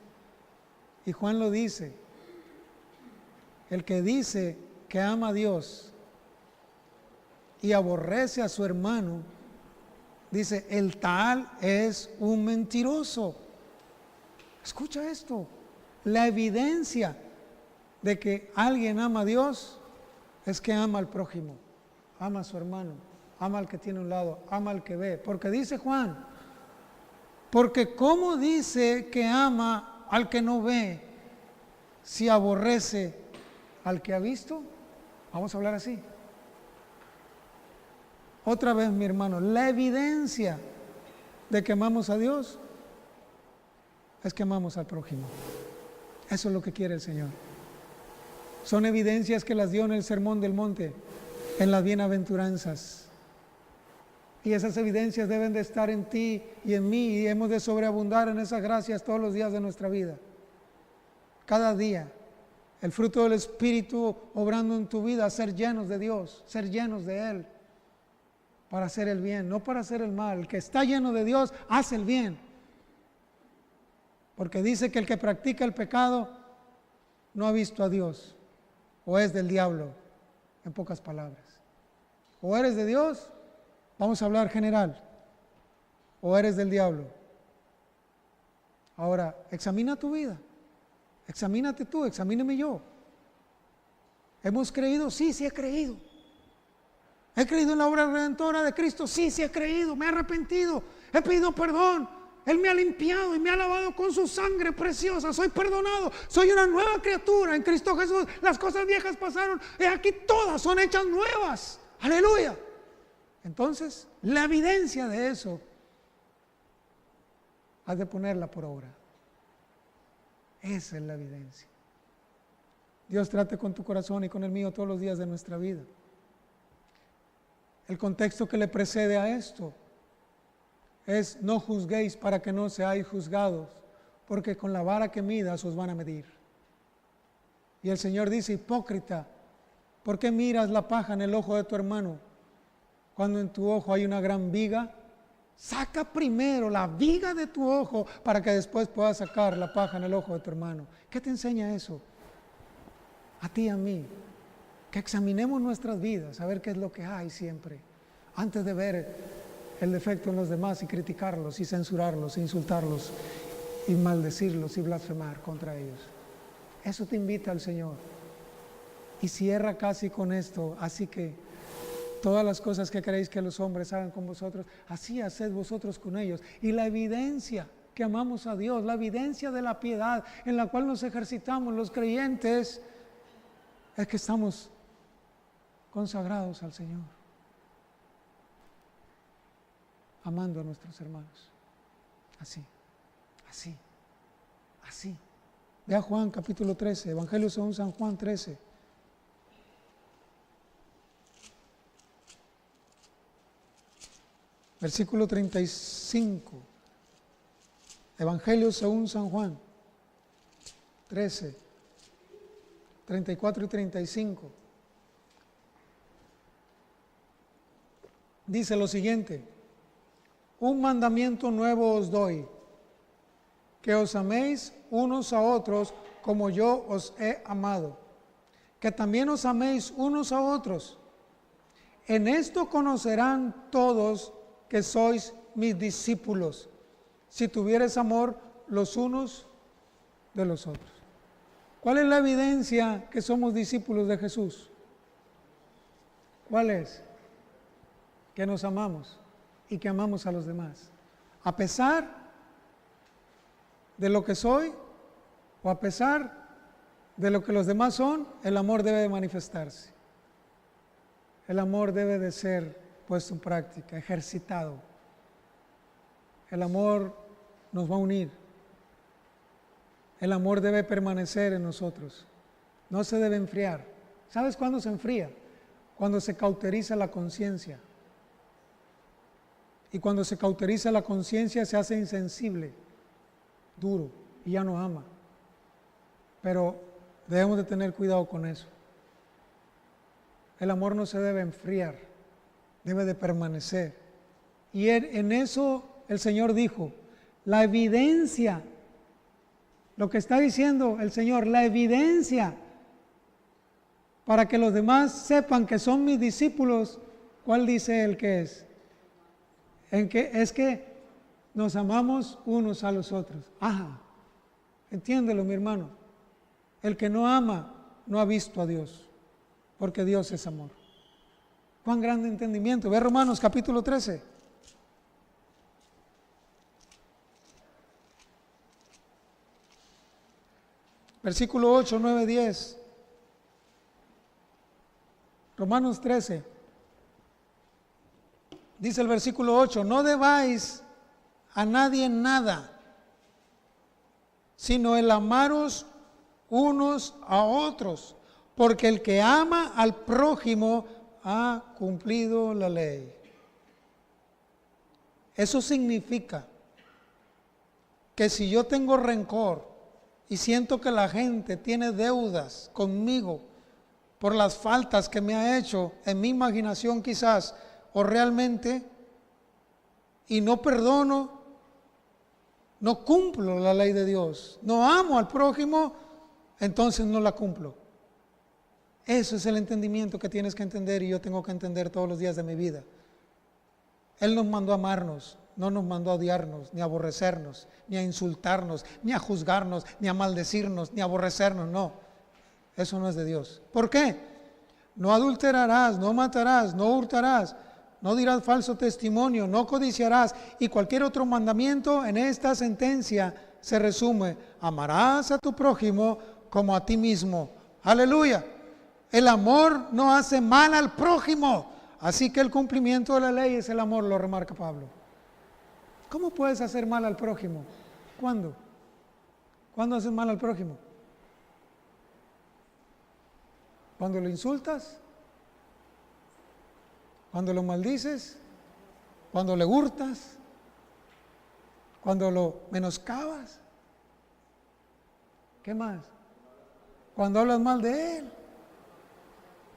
Y Juan lo dice. El que dice que ama a Dios y aborrece a su hermano, dice, el tal es un mentiroso. Escucha esto. La evidencia de que alguien ama a Dios es que ama al prójimo, ama a su hermano, ama al que tiene a un lado, ama al que ve. Porque dice Juan, porque ¿cómo dice que ama al que no ve si aborrece al que ha visto? Vamos a hablar así. Otra vez, mi hermano, la evidencia de que amamos a Dios es que amamos al prójimo. Eso es lo que quiere el Señor. Son evidencias que las dio en el Sermón del Monte, en las bienaventuranzas. Y esas evidencias deben de estar en ti y en mí, y hemos de sobreabundar en esas gracias todos los días de nuestra vida. Cada día, el fruto del Espíritu obrando en tu vida, ser llenos de Dios, ser llenos de Él, para hacer el bien, no para hacer el mal. El que está lleno de Dios hace el bien. Porque dice que el que practica el pecado no ha visto a Dios, o es del diablo, en pocas palabras. O eres de Dios, vamos a hablar general, o eres del diablo. Ahora, examina tu vida, examínate tú, examíneme yo. ¿Hemos creído? Sí, sí he creído. ¿He creído en la obra redentora de Cristo? Sí, sí he creído, me he arrepentido, he pedido perdón. Él me ha limpiado y me ha lavado con su sangre preciosa. Soy perdonado, soy una nueva criatura en Cristo Jesús. Las cosas viejas pasaron y aquí todas son hechas nuevas. Aleluya. Entonces, la evidencia de eso has de ponerla por obra. Esa es la evidencia. Dios trate con tu corazón y con el mío todos los días de nuestra vida. El contexto que le precede a esto es: no juzguéis para que no seáis juzgados, porque con la vara que midas os van a medir. Y el Señor dice: hipócrita, ¿por qué miras la paja en el ojo de tu hermano cuando en tu ojo hay una gran viga? Saca primero la viga de tu ojo para que después puedas sacar la paja en el ojo de tu hermano. ¿Qué te enseña eso? A ti y a mí. Que examinemos nuestras vidas, a ver qué es lo que hay siempre, antes de ver el defecto en los demás y criticarlos y censurarlos, e insultarlos y maldecirlos y blasfemar contra ellos. Eso te invita al Señor. Y cierra casi con esto: así que todas las cosas que queréis que los hombres hagan con vosotros, así haced vosotros con ellos. Y la evidencia que amamos a Dios, la evidencia de la piedad en la cual nos ejercitamos los creyentes, es que estamos consagrados al Señor, amando a nuestros hermanos. Así, así, así. Ve a Juan capítulo 13, Evangelio según San Juan 13. Versículo 35. Evangelio según San Juan 13, 34 y 35. Dice lo siguiente: un mandamiento nuevo os doy, que os améis unos a otros como yo os he amado, que también os améis unos a otros. En esto conocerán todos que sois mis discípulos, si tuviereis amor los unos de los otros. ¿Cuál es la evidencia que somos discípulos de Jesús? ¿Cuál es? Que nos amamos y que amamos a los demás. A pesar de lo que soy o a pesar de lo que los demás son, el amor debe de manifestarse. El amor debe de ser puesto en práctica, ejercitado. El amor nos va a unir. El amor debe permanecer en nosotros. No se debe enfriar. ¿Sabes cuándo se enfría? Cuando se cauteriza la conciencia. Y cuando se cauteriza la conciencia se hace insensible, duro, y ya no ama. Pero debemos de tener cuidado con eso. El amor no se debe enfriar, debe de permanecer. Y en eso el Señor dijo: la evidencia, lo que está diciendo el Señor, la evidencia para que los demás sepan que son mis discípulos, ¿cuál dice Él que es? Es que nos amamos unos a los otros. Ajá, entiéndelo, mi hermano. El que no ama no ha visto a Dios, porque Dios es amor. Cuán grande entendimiento. Ve Romanos capítulo 13. Versículo 8, 9, 10. Romanos 13. Dice el versículo 8, no debáis a nadie nada, sino el amaros unos a otros, porque el que ama al prójimo ha cumplido la ley. Eso significa que si yo tengo rencor y siento que la gente tiene deudas conmigo por las faltas que me ha hecho en mi imaginación quizás, o realmente, y no perdono, no cumplo la ley de Dios, no amo al prójimo, entonces no la cumplo. Eso es el entendimiento que tienes que entender y yo tengo que entender todos los días de mi vida. Él nos mandó a amarnos, no nos mandó a odiarnos, ni a aborrecernos, ni a insultarnos, ni a juzgarnos, ni a maldecirnos, ni a aborrecernos, no. Eso no es de Dios. ¿Por qué? No adulterarás, no matarás, no hurtarás, no dirás falso testimonio, no codiciarás, y cualquier otro mandamiento en esta sentencia se resume: amarás a tu prójimo como a ti mismo. Aleluya. El amor no hace mal al prójimo, así que el cumplimiento de la ley es el amor, lo remarca Pablo. ¿Cómo puedes hacer mal al prójimo? ¿Cuándo? ¿Cuándo haces mal al prójimo? ¿Cuando lo insultas? ¿Cuando lo maldices? ¿Cuando le hurtas? ¿Cuando lo menoscabas? ¿Qué más? ¿Cuando hablas mal de él?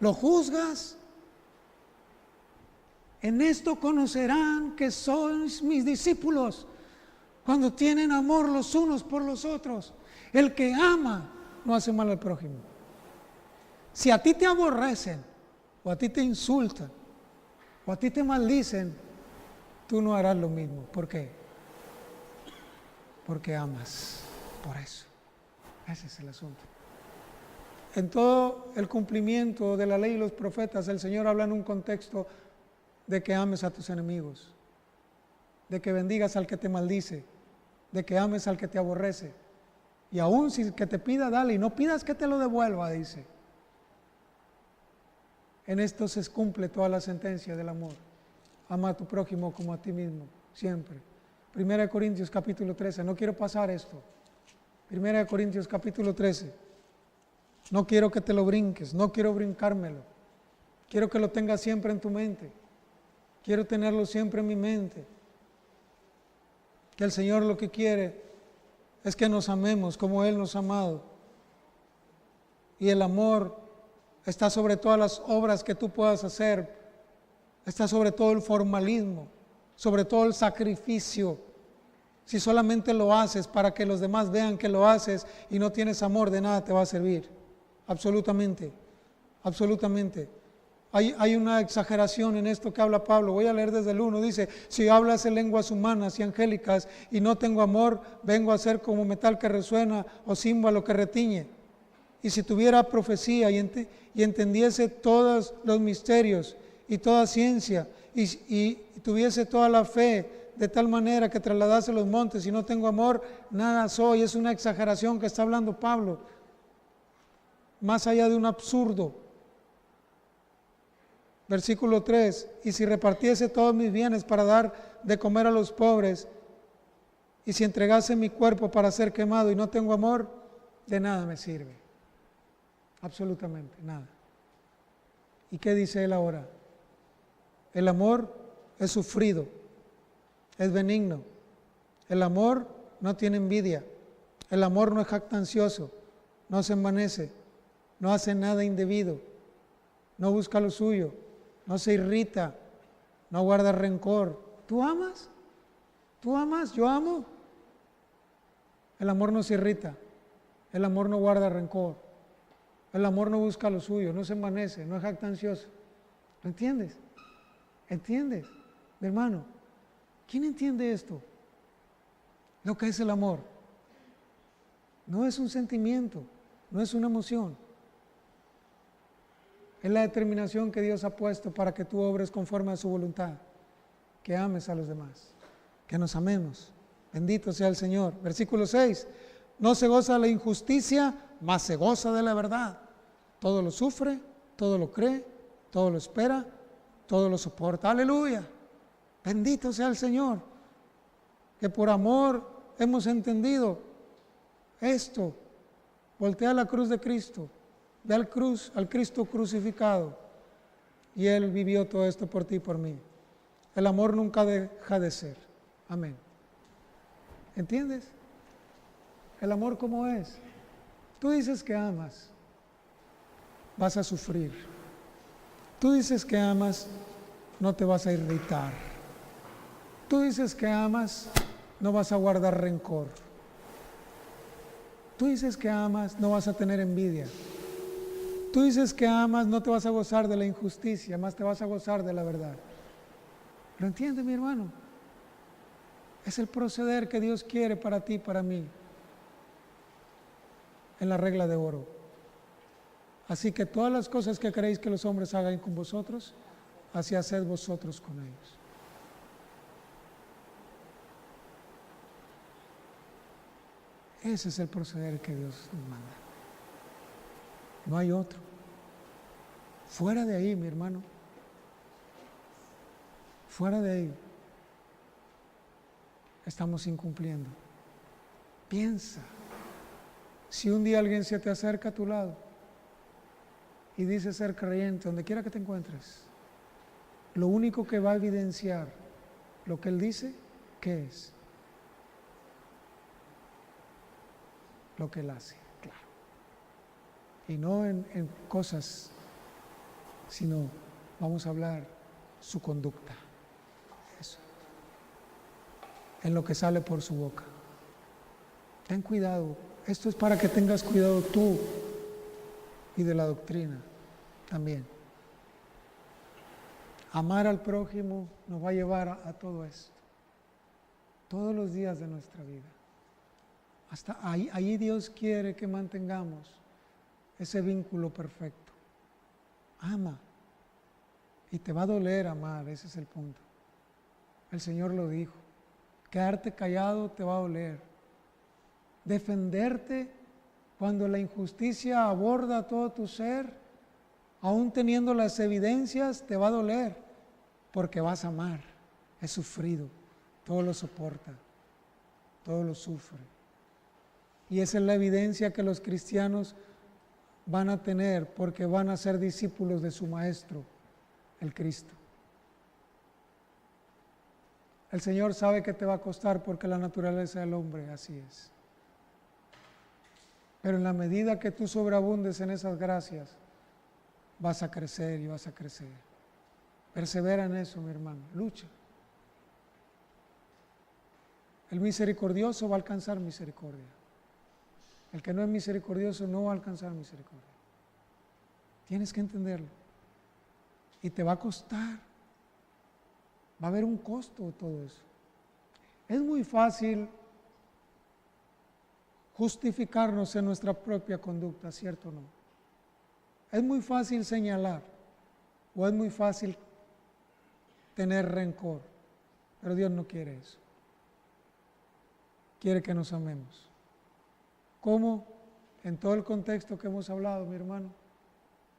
¿Lo juzgas? En esto conocerán que sois mis discípulos, cuando tienen amor los unos por los otros. El que ama no hace mal al prójimo. Si a ti te aborrecen, o a ti te insultan, o a ti te maldicen, tú no harás lo mismo. ¿Por qué? Porque amas. Por eso. Ese es el asunto. En todo el cumplimiento de la ley y los profetas, el Señor habla en un contexto de que ames a tus enemigos, de que bendigas al que te maldice, de que ames al que te aborrece. Y aún si que te pida, dale, y no pidas que te lo devuelva, dice. En esto se cumple toda la sentencia del amor. Ama a tu prójimo como a ti mismo, siempre. 1 Corintios capítulo 13, no quiero pasar esto. 1 Corintios capítulo 13. No quiero que te lo brinques, no quiero brincármelo. Quiero que lo tengas siempre en tu mente. Quiero tenerlo siempre en mi mente. Que el Señor lo que quiere es que nos amemos como Él nos ha amado. Y el amor está sobre todas las obras que tú puedas hacer. Está sobre todo el formalismo, sobre todo el sacrificio. Si solamente lo haces para que los demás vean que lo haces y no tienes amor, de nada te va a servir. Absolutamente, absolutamente. Hay una exageración en esto que habla Pablo. Voy a leer desde el 1. Dice: si hablas en lenguas humanas y angélicas y no tengo amor, vengo a ser como metal que resuena o címbalo que retiñe. Y si tuviera profecía y entendiese todos los misterios y toda ciencia y tuviese toda la fe de tal manera que trasladase los montes y no tengo amor, nada soy. Es una exageración que está hablando Pablo, más allá de un absurdo. Versículo 3: y si repartiese todos mis bienes para dar de comer a los pobres, y si entregase mi cuerpo para ser quemado y no tengo amor, de nada me sirve. Absolutamente nada. ¿Y qué dice él ahora? El amor es sufrido, es benigno. El amor no tiene envidia. El amor no es jactancioso, no se envanece, no hace nada indebido, no busca lo suyo, no se irrita, no guarda rencor. ¿Tú amas? ¿Tú amas? ¿Yo amo? El amor no se irrita, el amor no guarda rencor, el amor no busca lo suyo, no se envanece, no es jactancioso. ¿Lo entiendes? ¿Entiendes, mi hermano? ¿Quién entiende esto? Lo que es el amor. No es un sentimiento, no es una emoción. Es la determinación que Dios ha puesto para que tú obres conforme a su voluntad, que ames a los demás, que nos amemos. Bendito sea el Señor. Versículo 6: No se goza de la injusticia, mas se goza de la verdad. Todo lo sufre, todo lo cree, todo lo espera, todo lo soporta. Aleluya. Bendito sea el Señor, que por amor hemos entendido esto. Voltea a la cruz de Cristo, ve al Cristo crucificado, y Él vivió todo esto por ti y por mí. El amor nunca deja de ser. Amén. ¿Entiendes? El amor, ¿cómo es? Tú dices que amas, vas a sufrir. Tú dices que amas, no te vas a irritar. Tú dices que amas, no vas a guardar rencor. Tú dices que amas, no vas a tener envidia. Tú dices que amas, no te vas a gozar de la injusticia, más te vas a gozar de la verdad. ¿Lo entiendes, mi hermano? Es el proceder que Dios quiere para ti y para mí, en la regla de oro. Así que todas las cosas que queréis que los hombres hagan con vosotros, así haced vosotros con ellos. Ese es el proceder que Dios nos manda. No hay otro. Fuera de ahí, mi hermano. Fuera de ahí. Estamos incumpliendo. Piensa. Si un día alguien se te acerca a tu lado y dice ser creyente, donde quiera que te encuentres, lo único que va a evidenciar lo que él dice, ¿qué es? Lo que él hace, claro. Y no en cosas, sino vamos a hablar su conducta. Eso. En lo que sale por su boca. Ten cuidado. Esto es para que tengas cuidado tú y de la doctrina también. Amar al prójimo nos va a llevar a todo esto. Todos los días de nuestra vida. Hasta ahí Dios quiere que mantengamos ese vínculo perfecto. Ama. Y te va a doler amar, ese es el punto. El Señor lo dijo. Quedarte callado te va a doler. Defenderte cuando la injusticia aborda todo tu ser, aún teniendo las evidencias, te va a doler, porque vas a amar. Es sufrido, todo lo soporta, todo lo sufre. Y esa es la evidencia que los cristianos van a tener, porque van a ser discípulos de su Maestro, el Cristo. El Señor sabe que te va a costar, porque la naturaleza del hombre así es. Pero en la medida que tú sobreabundes en esas gracias, vas a crecer y vas a crecer. Persevera en eso, mi hermano, lucha. El misericordioso va a alcanzar misericordia. El que no es misericordioso no va a alcanzar misericordia. Tienes que entenderlo. Y te va a costar. Va a haber un costo de todo eso. Es muy fácil justificarnos en nuestra propia conducta, ¿cierto o no? Es muy fácil señalar, o es muy fácil tener rencor, pero Dios no quiere eso. Quiere que nos amemos. ¿Cómo? En todo el contexto que hemos hablado, mi hermano,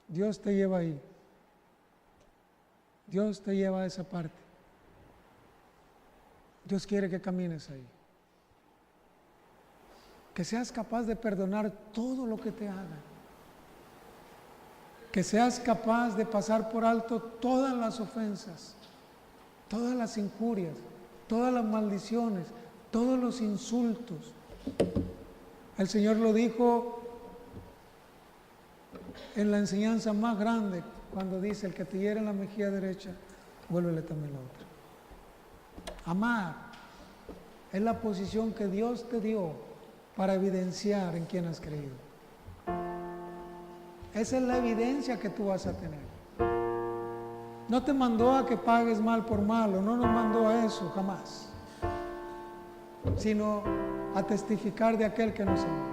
Dios te lleva ahí. Dios te lleva a esa parte. Dios quiere que camines ahí. Que seas capaz de perdonar todo lo que te hagan. Que seas capaz de pasar por alto todas las ofensas, todas las injurias, todas las maldiciones, todos los insultos. El Señor lo dijo en la enseñanza más grande, cuando dice: el que te hiere en la mejilla derecha, vuélvele también la otra. Amar es la posición que Dios te dio para evidenciar en quién has creído. Esa es la evidencia que tú vas a tener. No te mandó a que pagues mal por mal, o no nos mandó a eso jamás, sino a testificar de aquel que nos amó.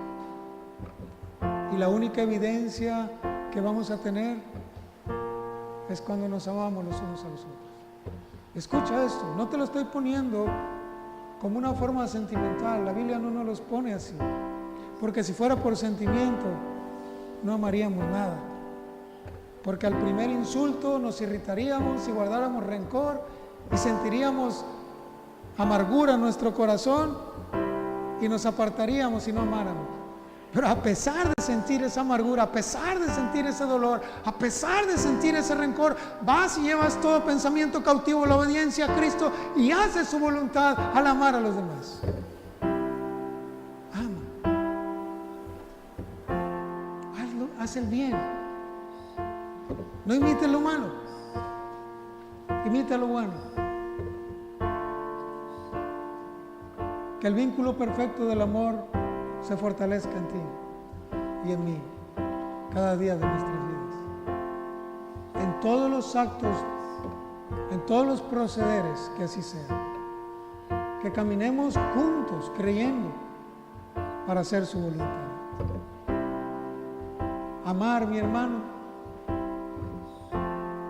Y la única evidencia que vamos a tener es cuando nos amamos los unos a los otros. Escucha esto, no te lo estoy poniendo como una forma sentimental, la Biblia no nos los pone así. Porque si fuera por sentimiento, no amaríamos nada. Porque al primer insulto nos irritaríamos y guardáramos rencor y sentiríamos amargura en nuestro corazón y nos apartaríamos si no amáramos. Pero a pesar de sentir esa amargura, a pesar de sentir ese dolor, a pesar de sentir ese rencor, vas y llevas todo pensamiento cautivo a la obediencia a Cristo y haces su voluntad al amar a los demás. Ama. Haz el bien. No imites lo malo, imita lo bueno. Que el vínculo perfecto del amor se fortalezca en ti y en mí cada día de nuestras vidas. En todos los actos, en todos los procederes, que así sea. Que caminemos juntos creyendo para hacer su voluntad. Amar, mi hermano,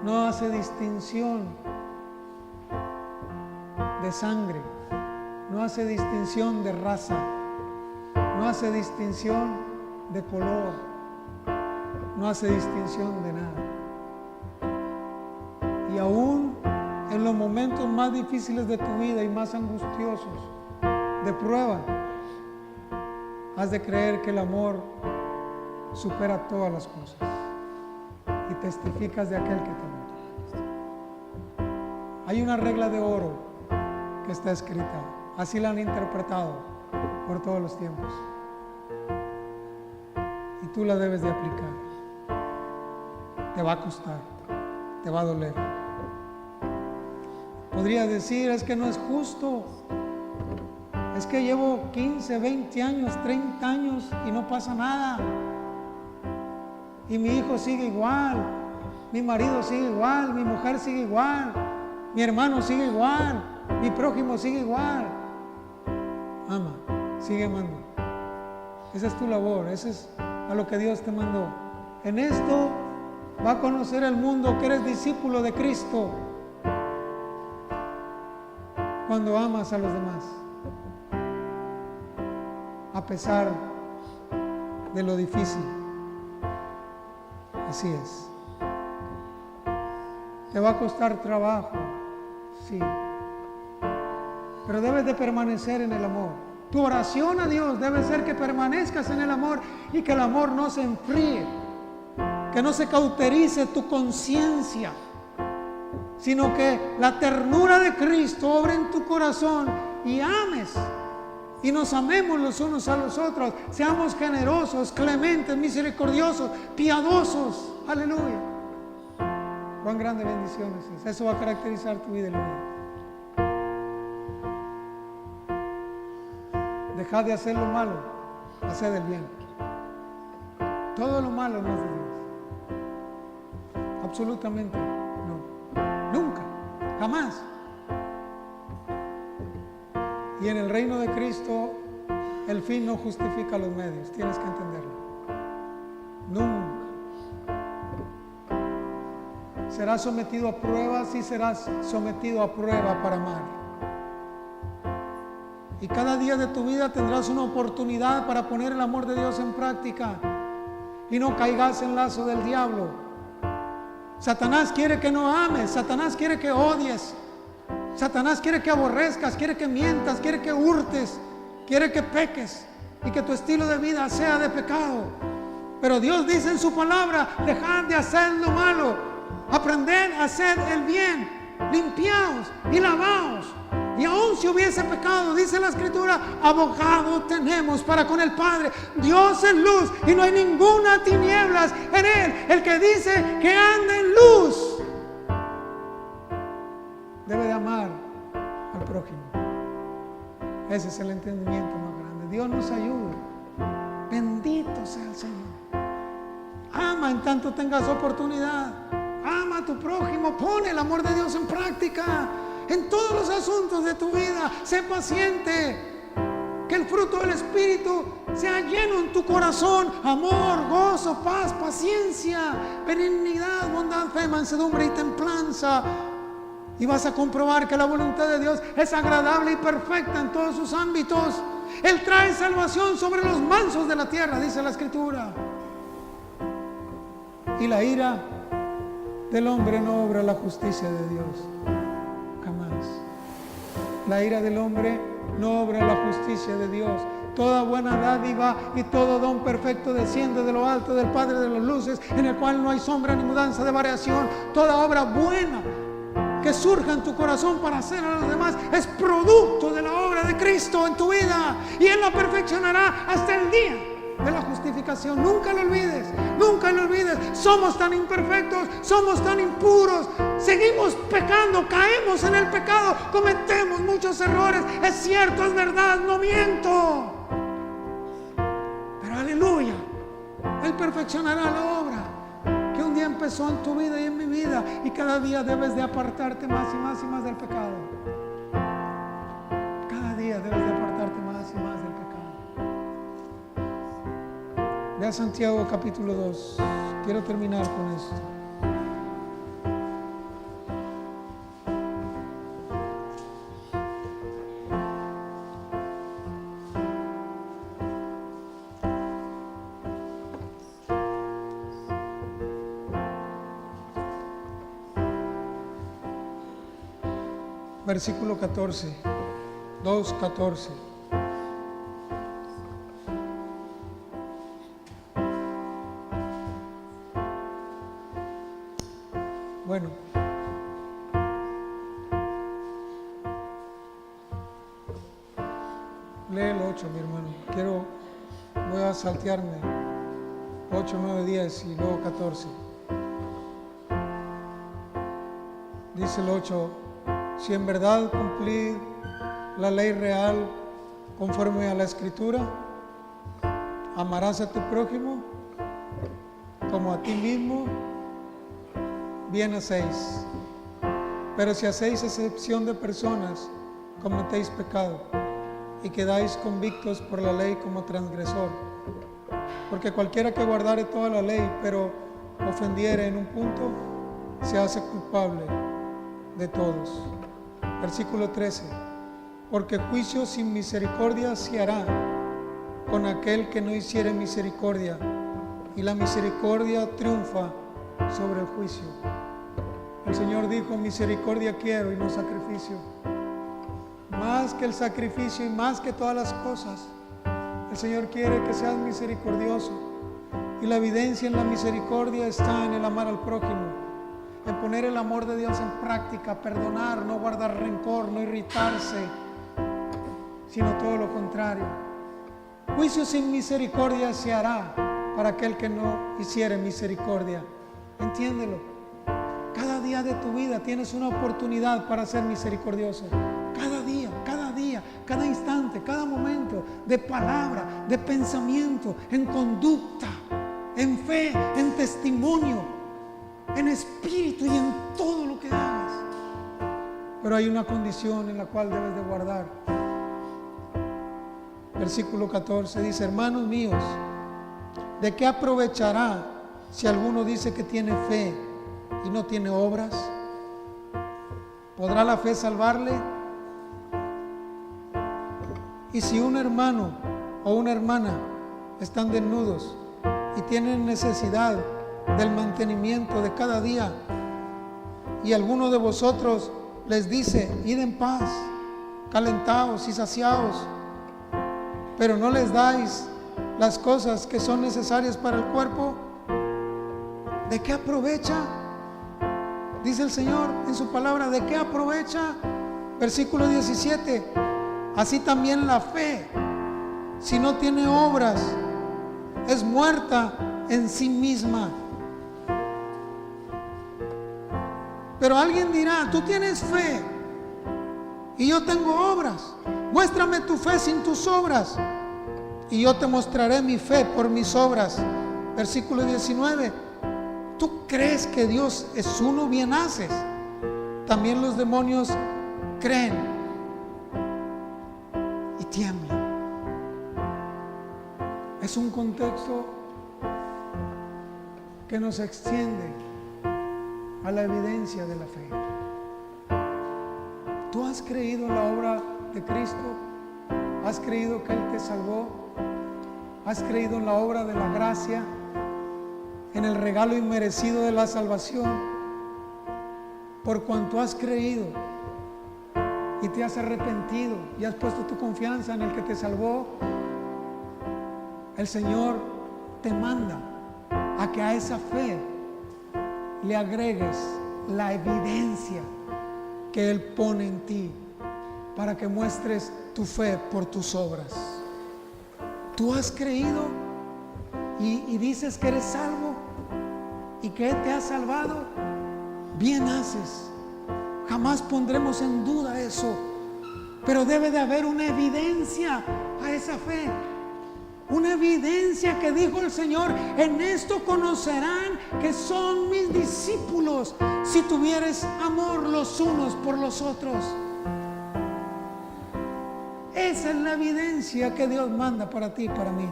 no hace distinción de sangre, no hace distinción de raza, no hace distinción de color, no hace distinción de nada. Y aún en los momentos más difíciles de tu vida y más angustiosos, de prueba, has de creer que el amor supera todas las cosas y testificas de aquel que te amó. Hay una regla de oro que está escrita, así la han interpretado por todos los tiempos, y tú la debes de aplicar. Te va a costar, te va a doler. Podría decir, es que no es justo, es que llevo 15, 20 años, 30 años y no pasa nada, y mi hijo sigue igual, mi marido sigue igual, mi mujer sigue igual, mi hermano sigue igual, mi prójimo sigue igual. Ama, sigue amando. Esa es tu labor, ese es a lo que Dios te mandó. En esto va a conocer el mundo que eres discípulo de Cristo, cuando amas a los demás, a pesar de lo difícil. Así es. Te va a costar trabajo, sí, pero debes de permanecer en el amor. Tu oración a Dios debe ser que permanezcas en el amor y que el amor no se enfríe, que no se cauterice tu conciencia, sino que la ternura de Cristo obre en tu corazón y ames y nos amemos los unos a los otros, seamos generosos, clementes, misericordiosos, piadosos. Aleluya. Cuán grandes bendiciones es. Eso va a caracterizar tu vida y la mía. Dejad de hacer lo malo, haced el bien. Todo lo malo no es de Dios. Absolutamente no. Nunca, jamás. Y en el reino de Cristo, el fin no justifica los medios. Tienes que entenderlo. Nunca. Serás sometido a pruebas y serás sometido a prueba para amar. Y cada día de tu vida tendrás una oportunidad para poner el amor de Dios en práctica y no caigas en lazo del diablo. Satanás quiere que no ames, Satanás quiere que odies, Satanás quiere que aborrezcas, quiere que mientas, quiere que hurtes, quiere que peques y que tu estilo de vida sea de pecado. Pero Dios dice en su palabra, dejad de hacer lo malo, aprended a hacer el bien, limpiaos y lavaos. Y aún si hubiese pecado, dice la Escritura, abogado tenemos para con el Padre. Dios es luz y no hay ninguna tinieblas en Él. El que dice que anda en luz debe de amar al prójimo. Ese es el entendimiento más grande. Dios nos ayude. Bendito sea el Señor. Ama en tanto tengas oportunidad. Ama a tu prójimo. Pon el amor de Dios en práctica en todos los asuntos de tu vida. Sé paciente. Que el fruto del Espíritu sea lleno en tu corazón. Amor, gozo, paz, paciencia, benignidad, bondad, fe, mansedumbre y templanza. Y vas a comprobar que la voluntad de Dios es agradable y perfecta en todos sus ámbitos. Él trae salvación sobre los mansos de la tierra, dice la Escritura. Y la ira del hombre no obra la justicia de Dios. Jamás. La ira del hombre no obra la justicia de Dios. Toda buena dádiva y todo don perfecto desciende de lo alto del Padre de las luces, en el cual no hay sombra ni mudanza de variación. Toda obra buena que surja en tu corazón para hacer a los demás es producto de la obra de Cristo en tu vida, y Él la perfeccionará hasta el día de la justificación. Nunca lo olvides, nunca lo olvides. Somos tan imperfectos, somos tan impuros, seguimos pecando, caemos en el pecado, cometemos muchos errores. Es cierto, es verdad, no miento. Pero aleluya, Él perfeccionará la obra que un día empezó en tu vida y en mi vida, y cada día debes de apartarte más y más y más del pecado. Cada día debes de apartarte más y más del pecado. Vea Santiago capítulo 2. Quiero terminar con esto. Versículo 14, 2:14. Bueno, lee el 8, mi hermano. Voy a saltearme 8, 9, 10 y luego 14. Dice el 8: si en verdad cumplid la ley real conforme a la Escritura, amarás a tu prójimo como a ti mismo, bien hacéis. Pero si hacéis excepción de personas, cometéis pecado y quedáis convictos por la ley como transgresor. Porque cualquiera que guardare toda la ley, pero ofendiere en un punto, se hace culpable de todos. Versículo 13: porque juicio sin misericordia se hará con aquel que no hiciere misericordia, y la misericordia triunfa sobre el juicio. El Señor dijo: misericordia quiero y no sacrificio. Más que el sacrificio y más que todas las cosas, el Señor quiere que seas misericordioso. Y la evidencia en la misericordia está en el amar al prójimo, en poner el amor de Dios en práctica, perdonar, no guardar rencor, no irritarse, sino todo lo contrario. Juicio sin misericordia se hará para aquel que no hiciere misericordia. Entiéndelo. Cada día de tu vida tienes una oportunidad para ser misericordioso. Cada instante, cada momento, de palabra, de pensamiento, en conducta, en fe, en testimonio, en espíritu y en todo lo que hagas. Pero hay una condición en la cual debes de guardar. Versículo 14 dice: hermanos míos, ¿de qué aprovechará si alguno dice que tiene fe y no tiene obras? ¿Podrá la fe salvarle? Y si un hermano o una hermana están desnudos y tienen necesidad del mantenimiento de cada día, y alguno de vosotros les dice: id en paz, calentaos y saciaos, pero no les dais las cosas que son necesarias para el cuerpo, ¿de qué aprovecha? Dice el Señor en su palabra: ¿de qué aprovecha? Versículo 17: así también la fe, si no tiene obras, es muerta en sí misma. Pero alguien dirá: tú tienes fe y yo tengo obras. Muéstrame tu fe sin tus obras y yo te mostraré mi fe por mis obras. Versículo 19: ¿tú crees que Dios es uno? Bien haces. También los demonios creen y tiemblan. Es un contexto que nos extiende a la evidencia de la fe. ¿Tú has creído en la obra de Cristo? ¿Has creído que Él te salvó? ¿Has creído en la obra de la gracia, en el regalo inmerecido de la salvación? Por cuanto has creído y te has arrepentido y has puesto tu confianza en el que te salvó, el Señor te manda a que a esa fe le agregues la evidencia que Él pone en ti para que muestres tu fe por tus obras. Tú has creído y dices que eres salvo y que Él te ha salvado. Bien haces. Jamás pondremos en duda eso, pero debe de haber una evidencia a esa fe. Una evidencia que dijo el Señor: en esto conocerán que son mis discípulos, si tuvieres amor los unos por los otros. Esa es la evidencia que Dios manda para ti y para mí,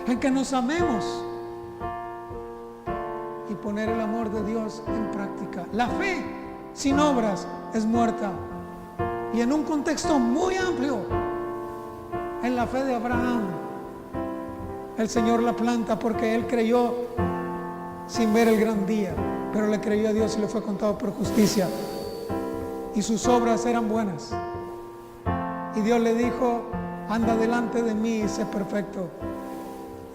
en que nos amemos y poner el amor de Dios en práctica. La fe sin obras es muerta. Y en un contexto muy amplio, en la fe de Abraham, el Señor la planta porque él creyó sin ver el gran día, pero le creyó a Dios y le fue contado por justicia, y sus obras eran buenas. Y Dios le dijo: anda delante de mí y sé perfecto.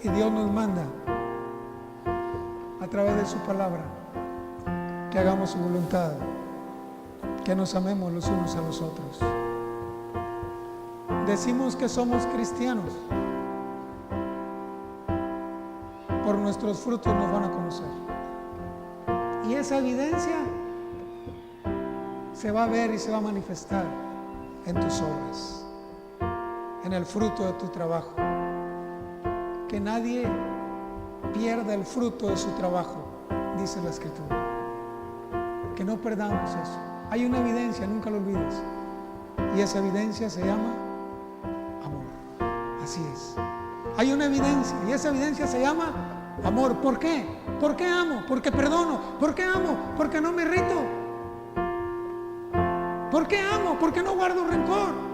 Y Dios nos manda a través de su palabra que hagamos su voluntad, que nos amemos los unos a los otros. Decimos que somos cristianos, por nuestros frutos nos van a conocer. Y esa evidencia se va a ver y se va a manifestar en tus obras, en el fruto de tu trabajo. Que nadie pierda el fruto de su trabajo, dice la Escritura. Que no perdamos eso. Hay una evidencia, nunca lo olvides, y esa evidencia se llama amor. Así es. Hay una evidencia y esa evidencia se llama amor. ¿Por qué? ¿Por qué amo? Porque perdono. ¿Por qué amo? Porque no me irrito. ¿Por qué amo? Porque no guardo rencor.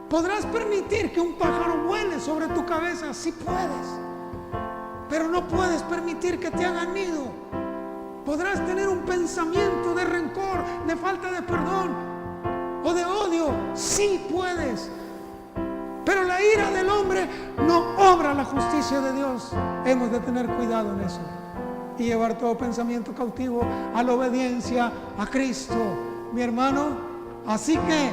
¿Podrás permitir que un pájaro vuele sobre tu cabeza? Sí puedes, pero no puedes permitir que te hagan nido. Podrás tener un pensamiento de rencor, de falta de perdón o de odio. Sí puedes, pero la ira del hombre no obra la justicia de Dios. Hemos de tener cuidado en eso y llevar todo pensamiento cautivo a la obediencia a Cristo, mi hermano. Así que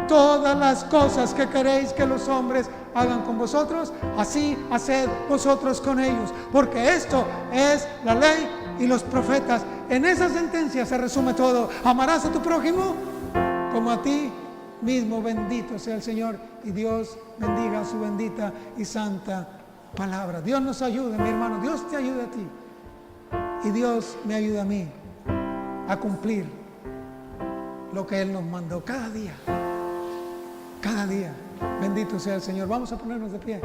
todas las cosas que queréis que los hombres hagan con vosotros, así haced vosotros con ellos, porque esto es la ley y los profetas. En esa sentencia se resume todo. Amarás a tu prójimo como a ti mismo. Bendito sea el Señor, y Dios bendiga su bendita y santa palabra. Dios nos ayude, mi hermano. Dios te ayude a ti y Dios me ayuda a mí a cumplir lo que Él nos mandó cada día. Cada día. Bendito sea el Señor. Vamos a ponernos de pie.